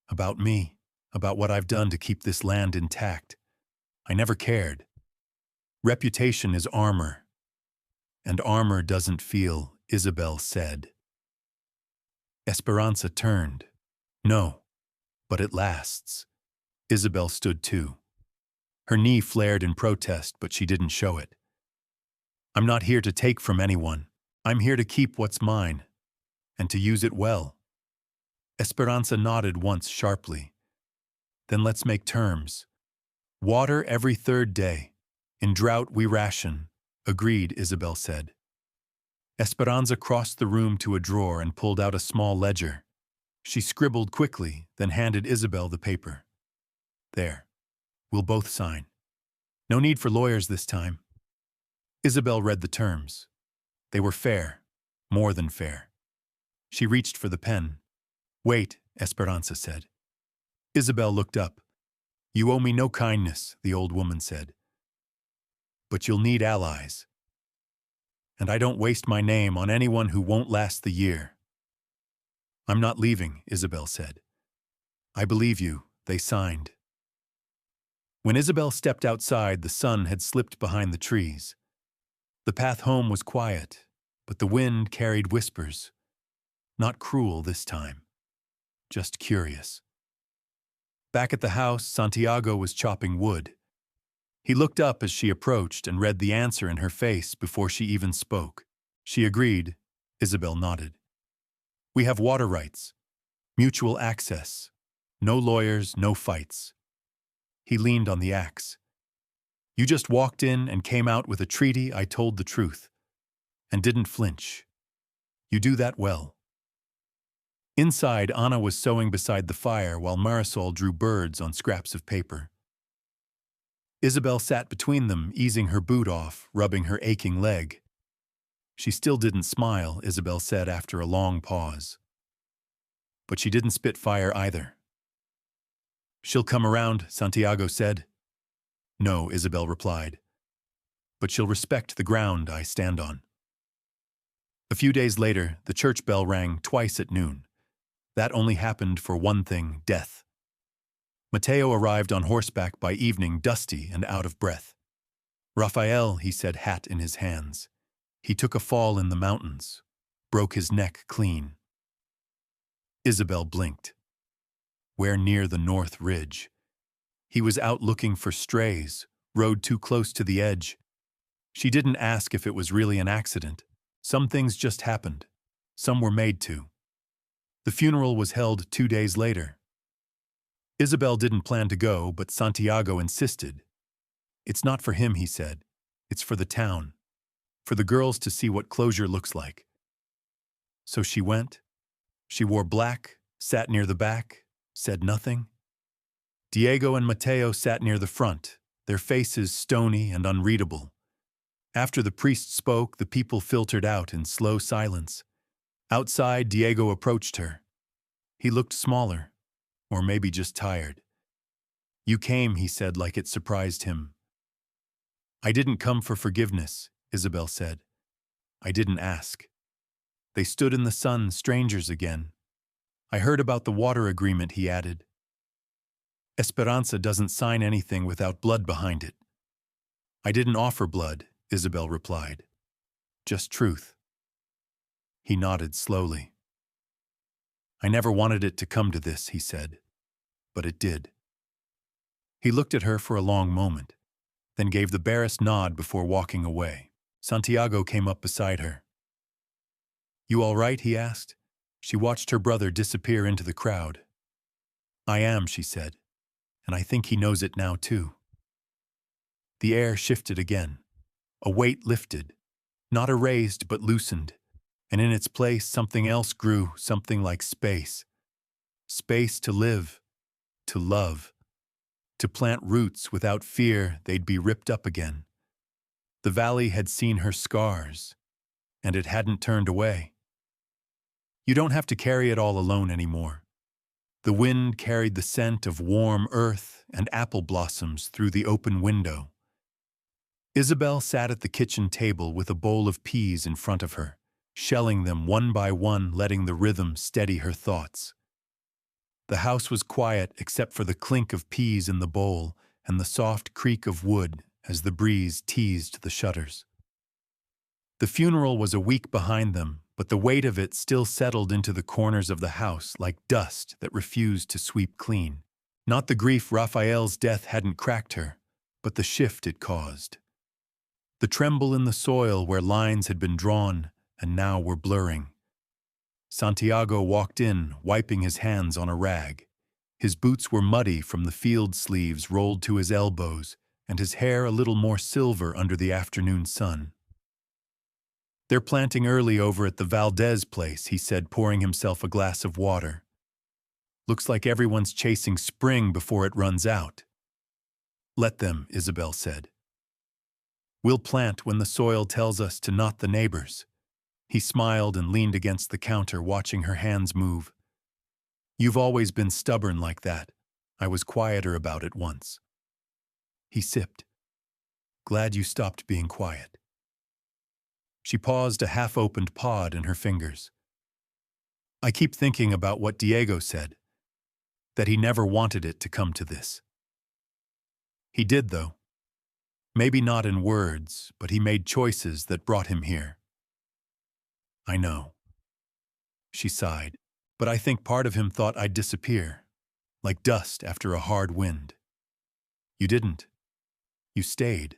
About me, about what I've done to keep this land intact. I never cared. Reputation is armor. And armor doesn't feel, Isabel said. Esperanza turned. No, but it lasts. Isabel stood too. Her knee flared in protest, but she didn't show it. I'm not here to take from anyone. I'm here to keep what's mine, and to use it well. Esperanza nodded once sharply. Then let's make terms. Water every third day. In drought we ration. Agreed, Isabel said. Esperanza crossed the room to a drawer and pulled out a small ledger. She scribbled quickly, then handed Isabel the paper. There. We'll both sign. No need for lawyers this time. Isabel read the terms. They were fair, more than fair. She reached for the pen. Wait, Esperanza said. Isabel looked up. You owe me no kindness, the old woman said. But you'll need allies. And I don't waste my name on anyone who won't last the year. I'm not leaving, Isabel said. I believe you, they signed. When Isabel stepped outside, the sun had slipped behind the trees. The path home was quiet, but the wind carried whispers. Not cruel this time, just curious. Back at the house, Santiago was chopping wood. He looked up as she approached and read the answer in her face before she even spoke. She agreed. Isabel nodded. We have water rights, mutual access, no lawyers, no fights. He leaned on the axe. You just walked in and came out with a treaty. I told the truth and didn't flinch. You do that well. Inside, Anna was sewing beside the fire while Marisol drew birds on scraps of paper. Isabel sat between them, easing her boot off, rubbing her aching leg. She still didn't smile, Isabel said after a long pause. But she didn't spit fire either. She'll come around, Santiago said. No, Isabel replied. But she'll respect the ground I stand on. A few days later, the church bell rang twice at noon. That only happened for one thing, death. Mateo arrived on horseback by evening, dusty and out of breath. Raphael, he said, hat in his hands. He took a fall in the mountains, broke his neck clean. Isabel blinked. Where near the north ridge? He was out looking for strays, rode too close to the edge. She didn't ask if it was really an accident. Some things just happened. Some were made to. The funeral was held 2 days later. Isabel didn't plan to go, but Santiago insisted. It's not for him, he said. It's for the town. For the girls to see what closure looks like. So she went. She wore black, sat near the back, said nothing. Diego and Mateo sat near the front, their faces stony and unreadable. After the priest spoke, the people filtered out in slow silence. Outside, Diego approached her. He looked smaller, or maybe just tired. You came, he said, like it surprised him. I didn't come for forgiveness, Isabel said. I didn't ask. They stood in the sun, strangers again. I heard about the water agreement, he added. Esperanza doesn't sign anything without blood behind it. I didn't offer blood, Isabel replied. Just truth. He nodded slowly. I never wanted it to come to this, he said. But it did. He looked at her for a long moment, then gave the barest nod before walking away. Santiago came up beside her. You all right? He asked. She watched her brother disappear into the crowd. I am, she said, and I think he knows it now too. The air shifted again. A weight lifted, not erased but loosened, and in its place something else grew, something like space. Space to live, to love, to plant roots without fear they'd be ripped up again. The valley had seen her scars, and it hadn't turned away. You don't have to carry it all alone anymore. The wind carried the scent of warm earth and apple blossoms through the open window. Isabel sat at the kitchen table with a bowl of peas in front of her, shelling them one by one, letting the rhythm steady her thoughts. The house was quiet except for the clink of peas in the bowl and the soft creak of wood as the breeze teased the shutters. The funeral was a week behind them, but the weight of it still settled into the corners of the house like dust that refused to sweep clean. Not the grief Raphael's death hadn't cracked her, but the shift it caused. The tremble in the soil where lines had been drawn and now were blurring. Santiago walked in, wiping his hands on a rag. His boots were muddy from the field sleeves rolled to his elbows, and his hair a little more silver under the afternoon sun. They're planting early over at the Valdez place, he said, pouring himself a glass of water. Looks like everyone's chasing spring before it runs out. Let them, Isabel said. We'll plant when the soil tells us to, not the neighbors. He smiled and leaned against the counter, watching her hands move. You've always been stubborn like that. I was quieter about it once. He sipped. Glad you stopped being quiet. She paused, a half-opened pod in her fingers. I keep thinking about what Diego said, that he never wanted it to come to this. He did, though. Maybe not in words, but he made choices that brought him here. I know. She sighed. But I think part of him thought I'd disappear, like dust after a hard wind. You didn't. You stayed.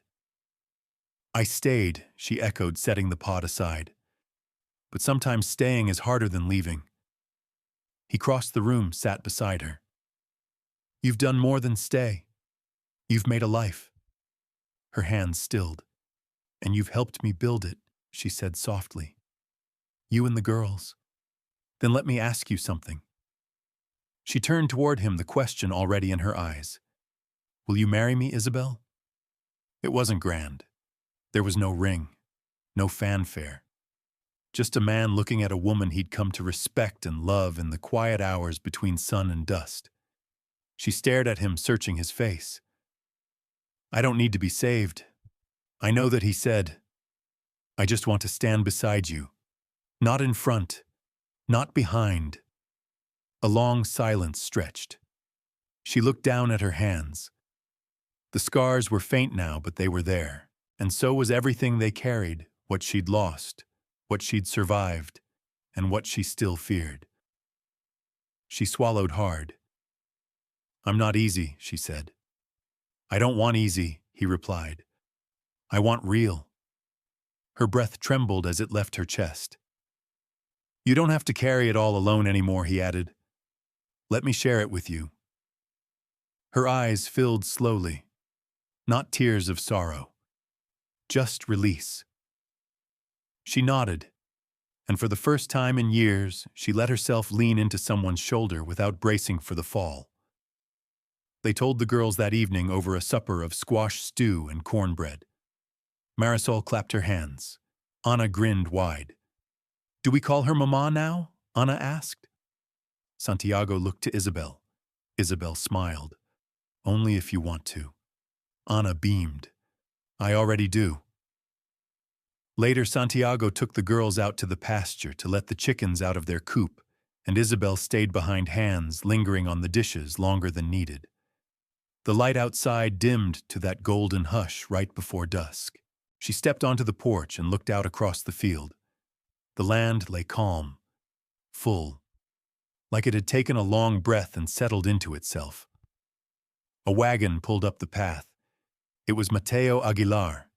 I stayed, she echoed, setting the pod aside. But sometimes staying is harder than leaving. He crossed the room, sat beside her. You've done more than stay. You've made a life. Her hands stilled. And you've helped me build it, she said softly. You and the girls. Then let me ask you something. She turned toward him, the question already in her eyes. Will you marry me, Isabel? It wasn't grand. There was no ring, no fanfare. Just a man looking at a woman he'd come to respect and love in the quiet hours between sun and dust. She stared at him, searching his face. I don't need to be saved. I know that he said, I just want to stand beside you. Not in front, not behind. A long silence stretched. She looked down at her hands. The scars were faint now, but they were there, and so was everything they carried, what she'd lost, what she'd survived, and what she still feared. She swallowed hard. I'm not easy, she said. I don't want easy, he replied. I want real. Her breath trembled as it left her chest. You don't have to carry it all alone anymore, he added. Let me share it with you. Her eyes filled slowly, not tears of sorrow, just release. She nodded, and for the first time in years, she let herself lean into someone's shoulder without bracing for the fall. They told the girls that evening over a supper of squash stew and cornbread. Marisol clapped her hands. Anna grinned wide. Do we call her Mama now? Anna asked. Santiago looked to Isabel. Isabel smiled. Only if you want to. Anna beamed. I already do. Later, Santiago took the girls out to the pasture to let the chickens out of their coop, and Isabel stayed behind Hans, lingering on the dishes longer than needed. The light outside dimmed to that golden hush right before dusk. She stepped onto the porch and looked out across the field. The land lay calm, full, like it had taken a long breath and settled into itself. A wagon pulled up the path. It was Mateo Aguilar.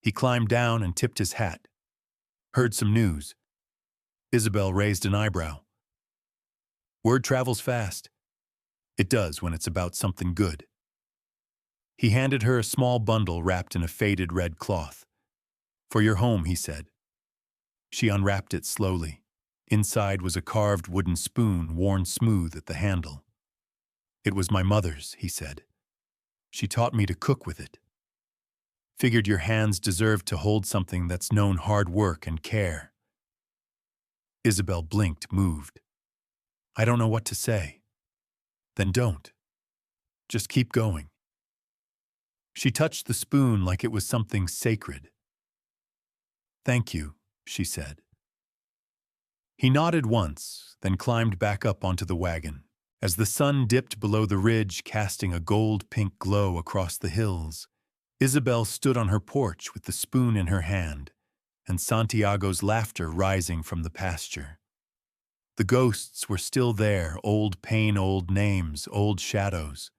He climbed down and tipped his hat. Heard some news. Isabel raised an eyebrow. Word travels fast. It does when it's about something good. He handed her a small bundle wrapped in a faded red cloth. For your home, he said. She unwrapped it slowly. Inside was a carved wooden spoon worn smooth at the handle. It was my mother's, he said. She taught me to cook with it. Figured your hands deserved to hold something that's known hard work and care. Isabel blinked, moved. I don't know what to say. Then don't. Just keep going. She touched the spoon like it was something sacred. Thank you, she said. He nodded once, then climbed back up onto the wagon. As the sun dipped below the ridge, casting a gold-pink glow across the hills, Isabel stood on her porch with the spoon in her hand, and Santiago's laughter rising from the pasture. The ghosts were still there, old pain, old names, old shadows.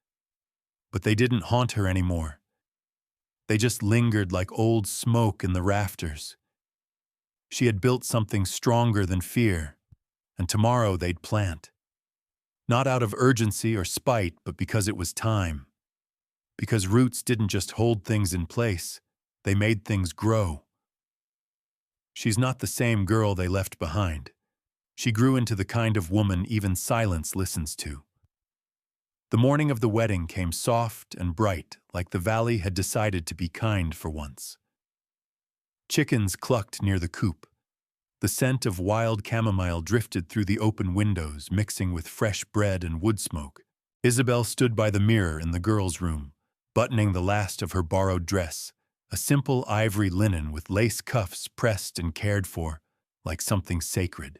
But they didn't haunt her anymore. They just lingered like old smoke in the rafters. She had built something stronger than fear, and tomorrow they'd plant. Not out of urgency or spite, but because it was time. Because roots didn't just hold things in place, they made things grow. She's not the same girl they left behind. She grew into the kind of woman even silence listens to. The morning of the wedding came soft and bright, like the valley had decided to be kind for once. Chickens clucked near the coop. The scent of wild chamomile drifted through the open windows, mixing with fresh bread and wood smoke. Isabel stood by the mirror in the girls' room, buttoning the last of her borrowed dress, a simple ivory linen with lace cuffs pressed and cared for, like something sacred.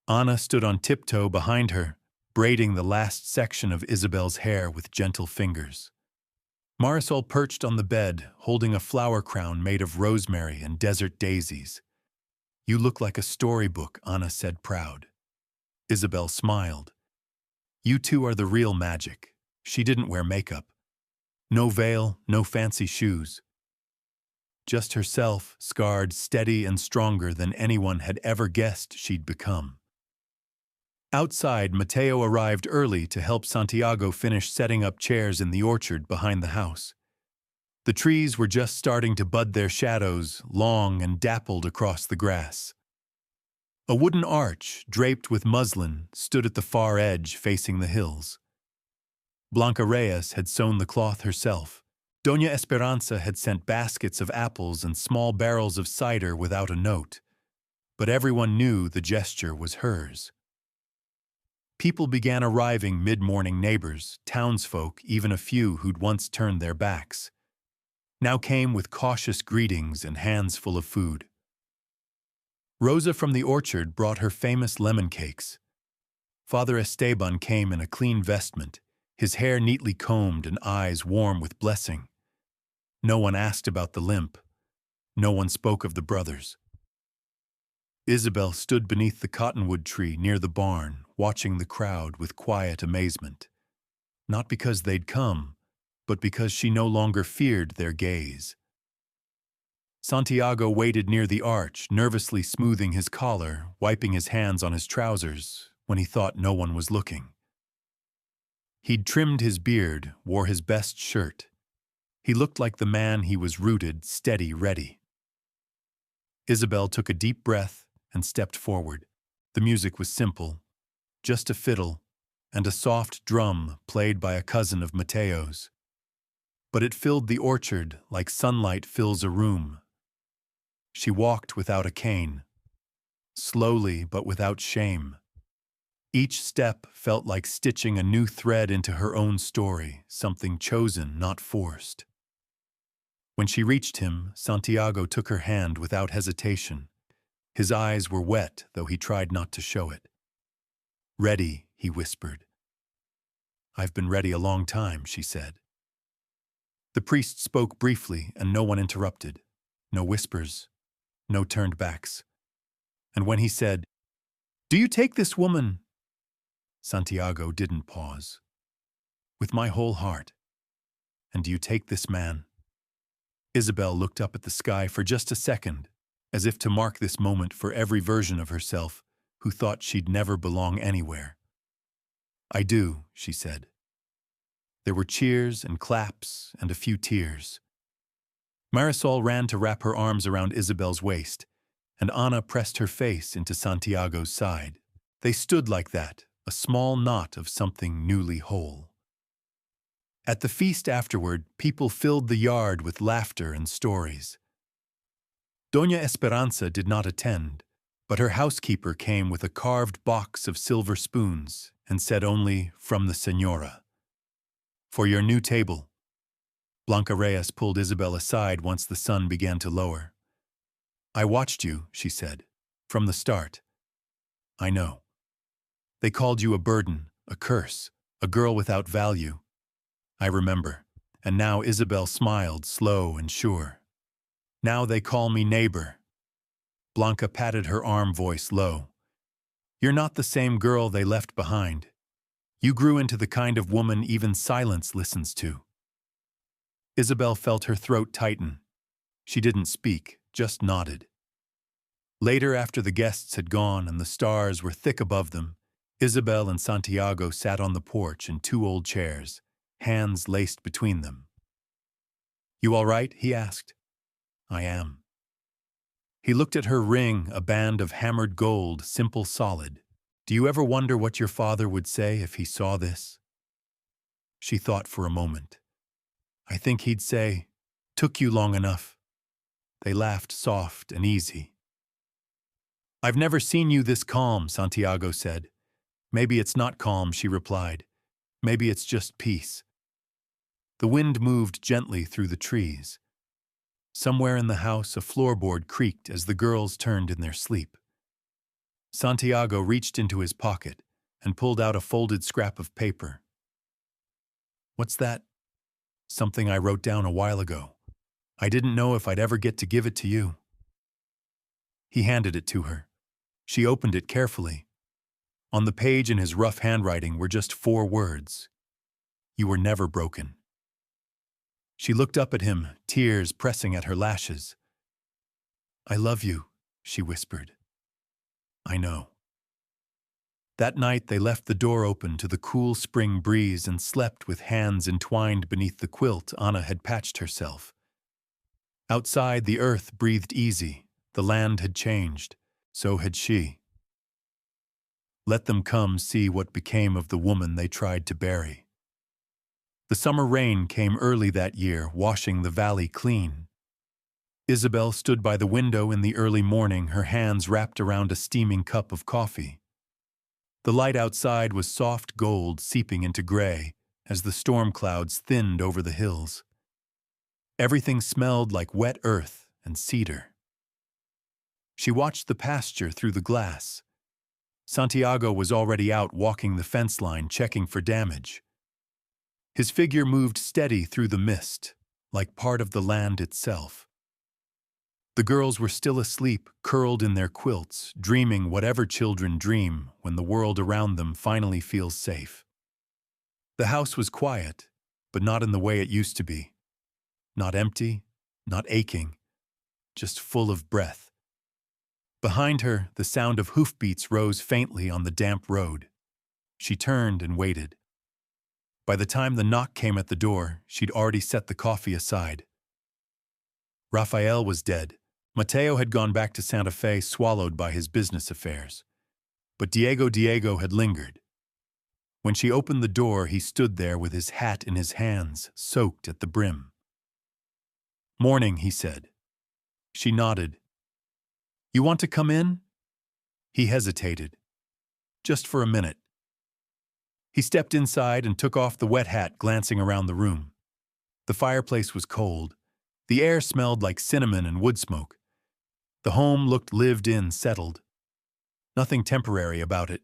Anna stood on tiptoe behind her, braiding the last section of Isabel's hair with gentle fingers. Marisol perched on the bed, holding a flower crown made of rosemary and desert daisies. You look like a storybook, Anna said, proud. Isabel smiled. You two are the real magic. She didn't wear makeup. No veil, no fancy shoes. Just herself, scarred, steady, and stronger than anyone had ever guessed she'd become. Outside, Mateo arrived early to help Santiago finish setting up chairs in the orchard behind the house. The trees were just starting to bud their shadows, long and dappled across the grass. A wooden arch, draped with muslin, stood at the far edge facing the hills. Blanca Reyes had sewn the cloth herself. Doña Esperanza had sent baskets of apples and small barrels of cider without a note, but everyone knew the gesture was hers. People began arriving mid-morning, neighbors, townsfolk, even a few who'd once turned their backs. Now came with cautious greetings and hands full of food. Rosa from the orchard brought her famous lemon cakes. Father Esteban came in a clean vestment, his hair neatly combed and eyes warm with blessing. No one asked about the limp. No one spoke of the brothers. Isabel stood beneath the cottonwood tree near the barn, watching the crowd with quiet amazement. Not because they'd come, but because she no longer feared their gaze. Santiago waited near the arch, nervously smoothing his collar, wiping his hands on his trousers, when he thought no one was looking. He'd trimmed his beard, wore his best shirt. He looked like the man he was rooted, steady, ready. Isabel took a deep breath and stepped forward. The music was simple, just a fiddle and a soft drum played by a cousin of Mateo's. But it filled the orchard like sunlight fills a room. She walked without a cane, slowly but without shame. Each step felt like stitching a new thread into her own story, something chosen, not forced. When she reached him, Santiago took her hand without hesitation. His eyes were wet, though he tried not to show it. "Ready," he whispered. "I've been ready a long time," she said. The priest spoke briefly, and no one interrupted. No whispers, no turned backs. And when he said, "Do you take this woman?" Santiago didn't pause. "With my whole heart." "And do you take this man?" Isabel looked up at the sky for just a second, as if to mark this moment for every version of herself who thought she'd never belong anywhere. "I do," she said. There were cheers and claps and a few tears. Marisol ran to wrap her arms around Isabel's waist, and Ana pressed her face into Santiago's side. They stood like that, a small knot of something newly whole. At the feast afterward, people filled the yard with laughter and stories. Doña Esperanza did not attend, but her housekeeper came with a carved box of silver spoons and said only, "From the señora." "For your new table." Blanca Reyes pulled Isabel aside once the sun began to lower. "I watched you," she said, "from the start. I know. They called you a burden, a curse, a girl without value. I remember." And now Isabel smiled, slow and sure. "Now they call me neighbor." Blanca patted her arm, voice low. "You're not the same girl they left behind. You grew into the kind of woman even silence listens to." Isabel felt her throat tighten. She didn't speak, just nodded. Later, after the guests had gone and the stars were thick above them, Isabel and Santiago sat on the porch in two old chairs, hands laced between them. "You all right?" he asked. "I am." He looked at her ring, a band of hammered gold, simple, solid. "Do you ever wonder what your father would say if he saw this?" She thought for a moment. "I think he'd say, 'Took you long enough.'" They laughed soft and easy. "I've never seen you this calm," Santiago said. "Maybe it's not calm," she replied. "Maybe it's just peace." The wind moved gently through the trees. Somewhere in the house, a floorboard creaked as the girls turned in their sleep. Santiago reached into his pocket and pulled out a folded scrap of paper. "What's that?" "Something I wrote down a while ago. I didn't know if I'd ever get to give it to you." He handed it to her. She opened it carefully. On the page in his rough handwriting were just 4 words. "You were never broken." She looked up at him, tears pressing at her lashes. "I love you," she whispered. "I know." That night they left the door open to the cool spring breeze and slept with hands entwined beneath the quilt Ana had patched herself. Outside, the earth breathed easy. The land had changed. So had she. Let them come see what became of the woman they tried to bury. The summer rain came early that year, washing the valley clean. Isabel stood by the window in the early morning, her hands wrapped around a steaming cup of coffee. The light outside was soft gold seeping into gray as the storm clouds thinned over the hills. Everything smelled like wet earth and cedar. She watched the pasture through the glass. Santiago was already out walking the fence line, checking for damage. His figure moved steady through the mist, like part of the land itself. The girls were still asleep, curled in their quilts, dreaming whatever children dream when the world around them finally feels safe. The house was quiet, but not in the way it used to be. Not empty, not aching, just full of breath. Behind her, the sound of hoofbeats rose faintly on the damp road. She turned and waited. By the time the knock came at the door, she'd already set the coffee aside. Rafael was dead. Mateo had gone back to Santa Fe, swallowed by his business affairs. But Diego had lingered. When she opened the door, he stood there with his hat in his hands, soaked at the brim. "Morning," he said. She nodded. "You want to come in?" He hesitated. "Just for a minute." He stepped inside and took off the wet hat, glancing around the room. The fireplace was cold. The air smelled like cinnamon and wood smoke. The home looked lived in, settled. Nothing temporary about it.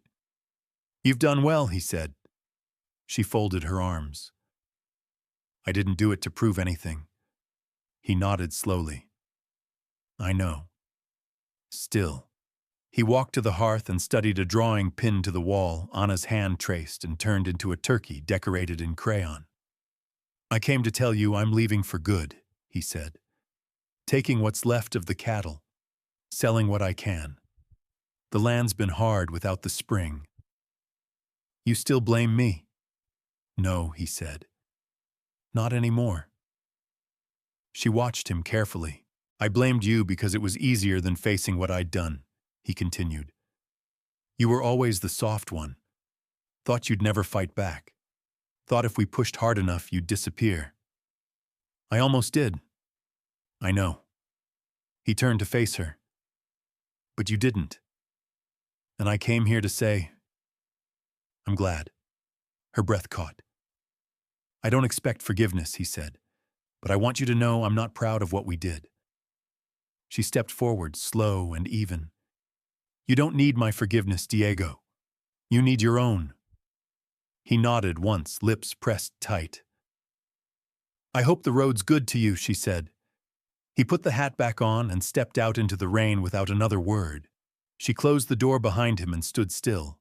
"You've done well," he said. She folded her arms. "I didn't do it to prove anything." He nodded slowly. "I know." Still. He walked to the hearth and studied a drawing pinned to the wall, Anna's hand traced and turned into a turkey decorated in crayon. "I came to tell you I'm leaving for good," he said. "Taking what's left of the cattle. Selling what I can. The land's been hard without the spring." "You still blame me?" "No," he said. "Not anymore." She watched him carefully. "I blamed you because it was easier than facing what I'd done," he continued. "You were always the soft one. Thought you'd never fight back. Thought if we pushed hard enough, you'd disappear. I almost did. I know." He turned to face her. "But you didn't. And I came here to say, I'm glad." Her breath caught. "I don't expect forgiveness," he said, "but I want you to know I'm not proud of what we did." She stepped forward, slow and even. "You don't need my forgiveness, Diego. You need your own." He nodded once, lips pressed tight. "I hope the road's good to you," she said. He put the hat back on and stepped out into the rain without another word. She closed the door behind him and stood still.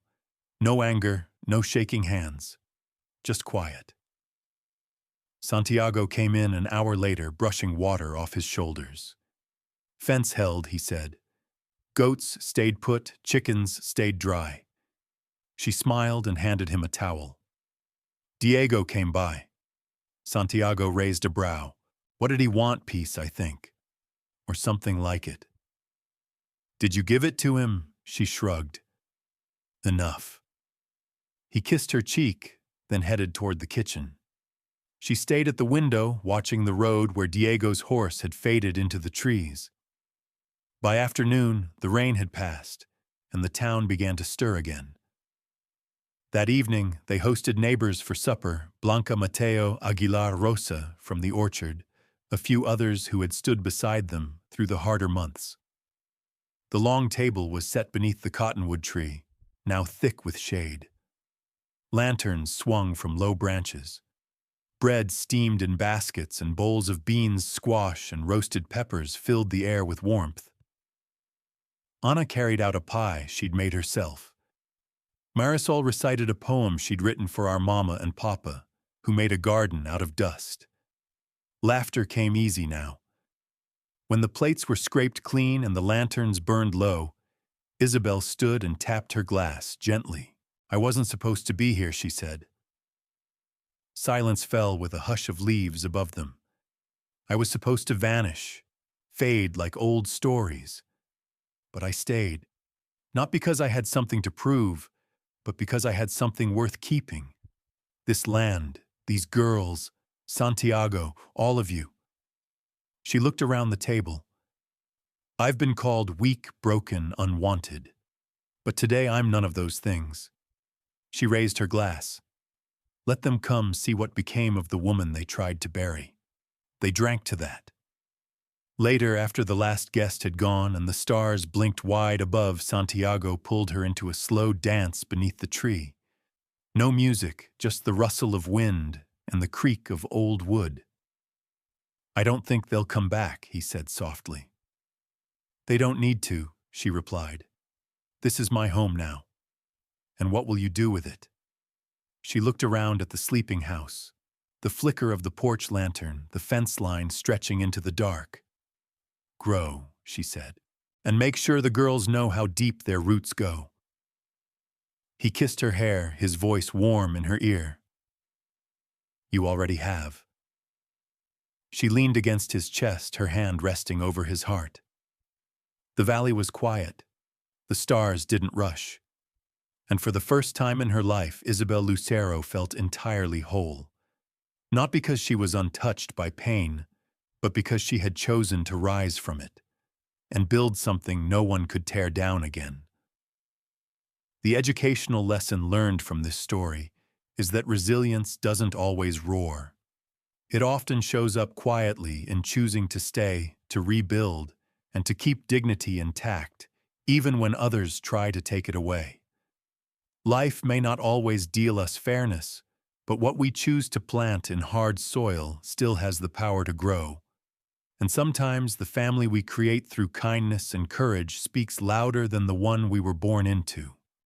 No anger, no shaking hands. Just quiet. Santiago came in an hour later, brushing water off his shoulders. "Fence held," he said. "Goats stayed put, chickens stayed dry." She smiled and handed him a towel. Diego came by. Santiago raised a brow. What did he want? Peace, I think. Or something like it. "Did you give it to him?" She shrugged. "Enough." He kissed her cheek, then headed toward the kitchen. She stayed at the window, watching the road where Diego's horse had faded into the trees. By afternoon, the rain had passed, and the town began to stir again. That evening, they hosted neighbors for supper, Blanca, Mateo, Aguilar, Rosa from the orchard, a few others who had stood beside them through the harder months. The long table was set beneath the cottonwood tree, now thick with shade. Lanterns swung from low branches. Bread steamed in baskets and bowls of beans, squash, and roasted peppers filled the air with warmth. Anna carried out a pie she'd made herself. Marisol recited a poem she'd written for our mama and papa, who made a garden out of dust. Laughter came easy now. When the plates were scraped clean and the lanterns burned low, Isabel stood and tapped her glass gently. "I wasn't supposed to be here," she said. Silence fell with a hush of leaves above them. "I was supposed to vanish, fade like old stories. But I stayed. Not because I had something to prove, but because I had something worth keeping. This land, these girls, Santiago, all of you. She looked around the table. I've been called weak, broken, unwanted. But today I'm none of those things. She raised her glass. Let them come see what became of the woman they tried to bury. They drank to that. Later, after the last guest had gone and the stars blinked wide above, Santiago pulled her into a slow dance beneath the tree. No music, just the rustle of wind and the creak of old wood. I don't think they'll come back, he said softly. They don't need to, she replied. This is my home now. And what will you do with it? She looked around at the sleeping house, the flicker of the porch lantern, the fence line stretching into the dark. Grow, she said, and make sure the girls know how deep their roots go. He kissed her hair, his voice warm in her ear. You already have. She leaned against his chest, her hand resting over his heart. The valley was quiet. The stars didn't rush. And for the first time in her life, Isabel Lucero felt entirely whole. Not because she was untouched by pain, but because she had chosen to rise from it and build something no one could tear down again. The educational lesson learned from this story is that resilience doesn't always roar. It often shows up quietly in choosing to stay, to rebuild, and to keep dignity intact, even when others try to take it away. Life may not always deal us fairness, but what we choose to plant in hard soil still has the power to grow. And sometimes the family we create through kindness and courage speaks louder than the one we were born into.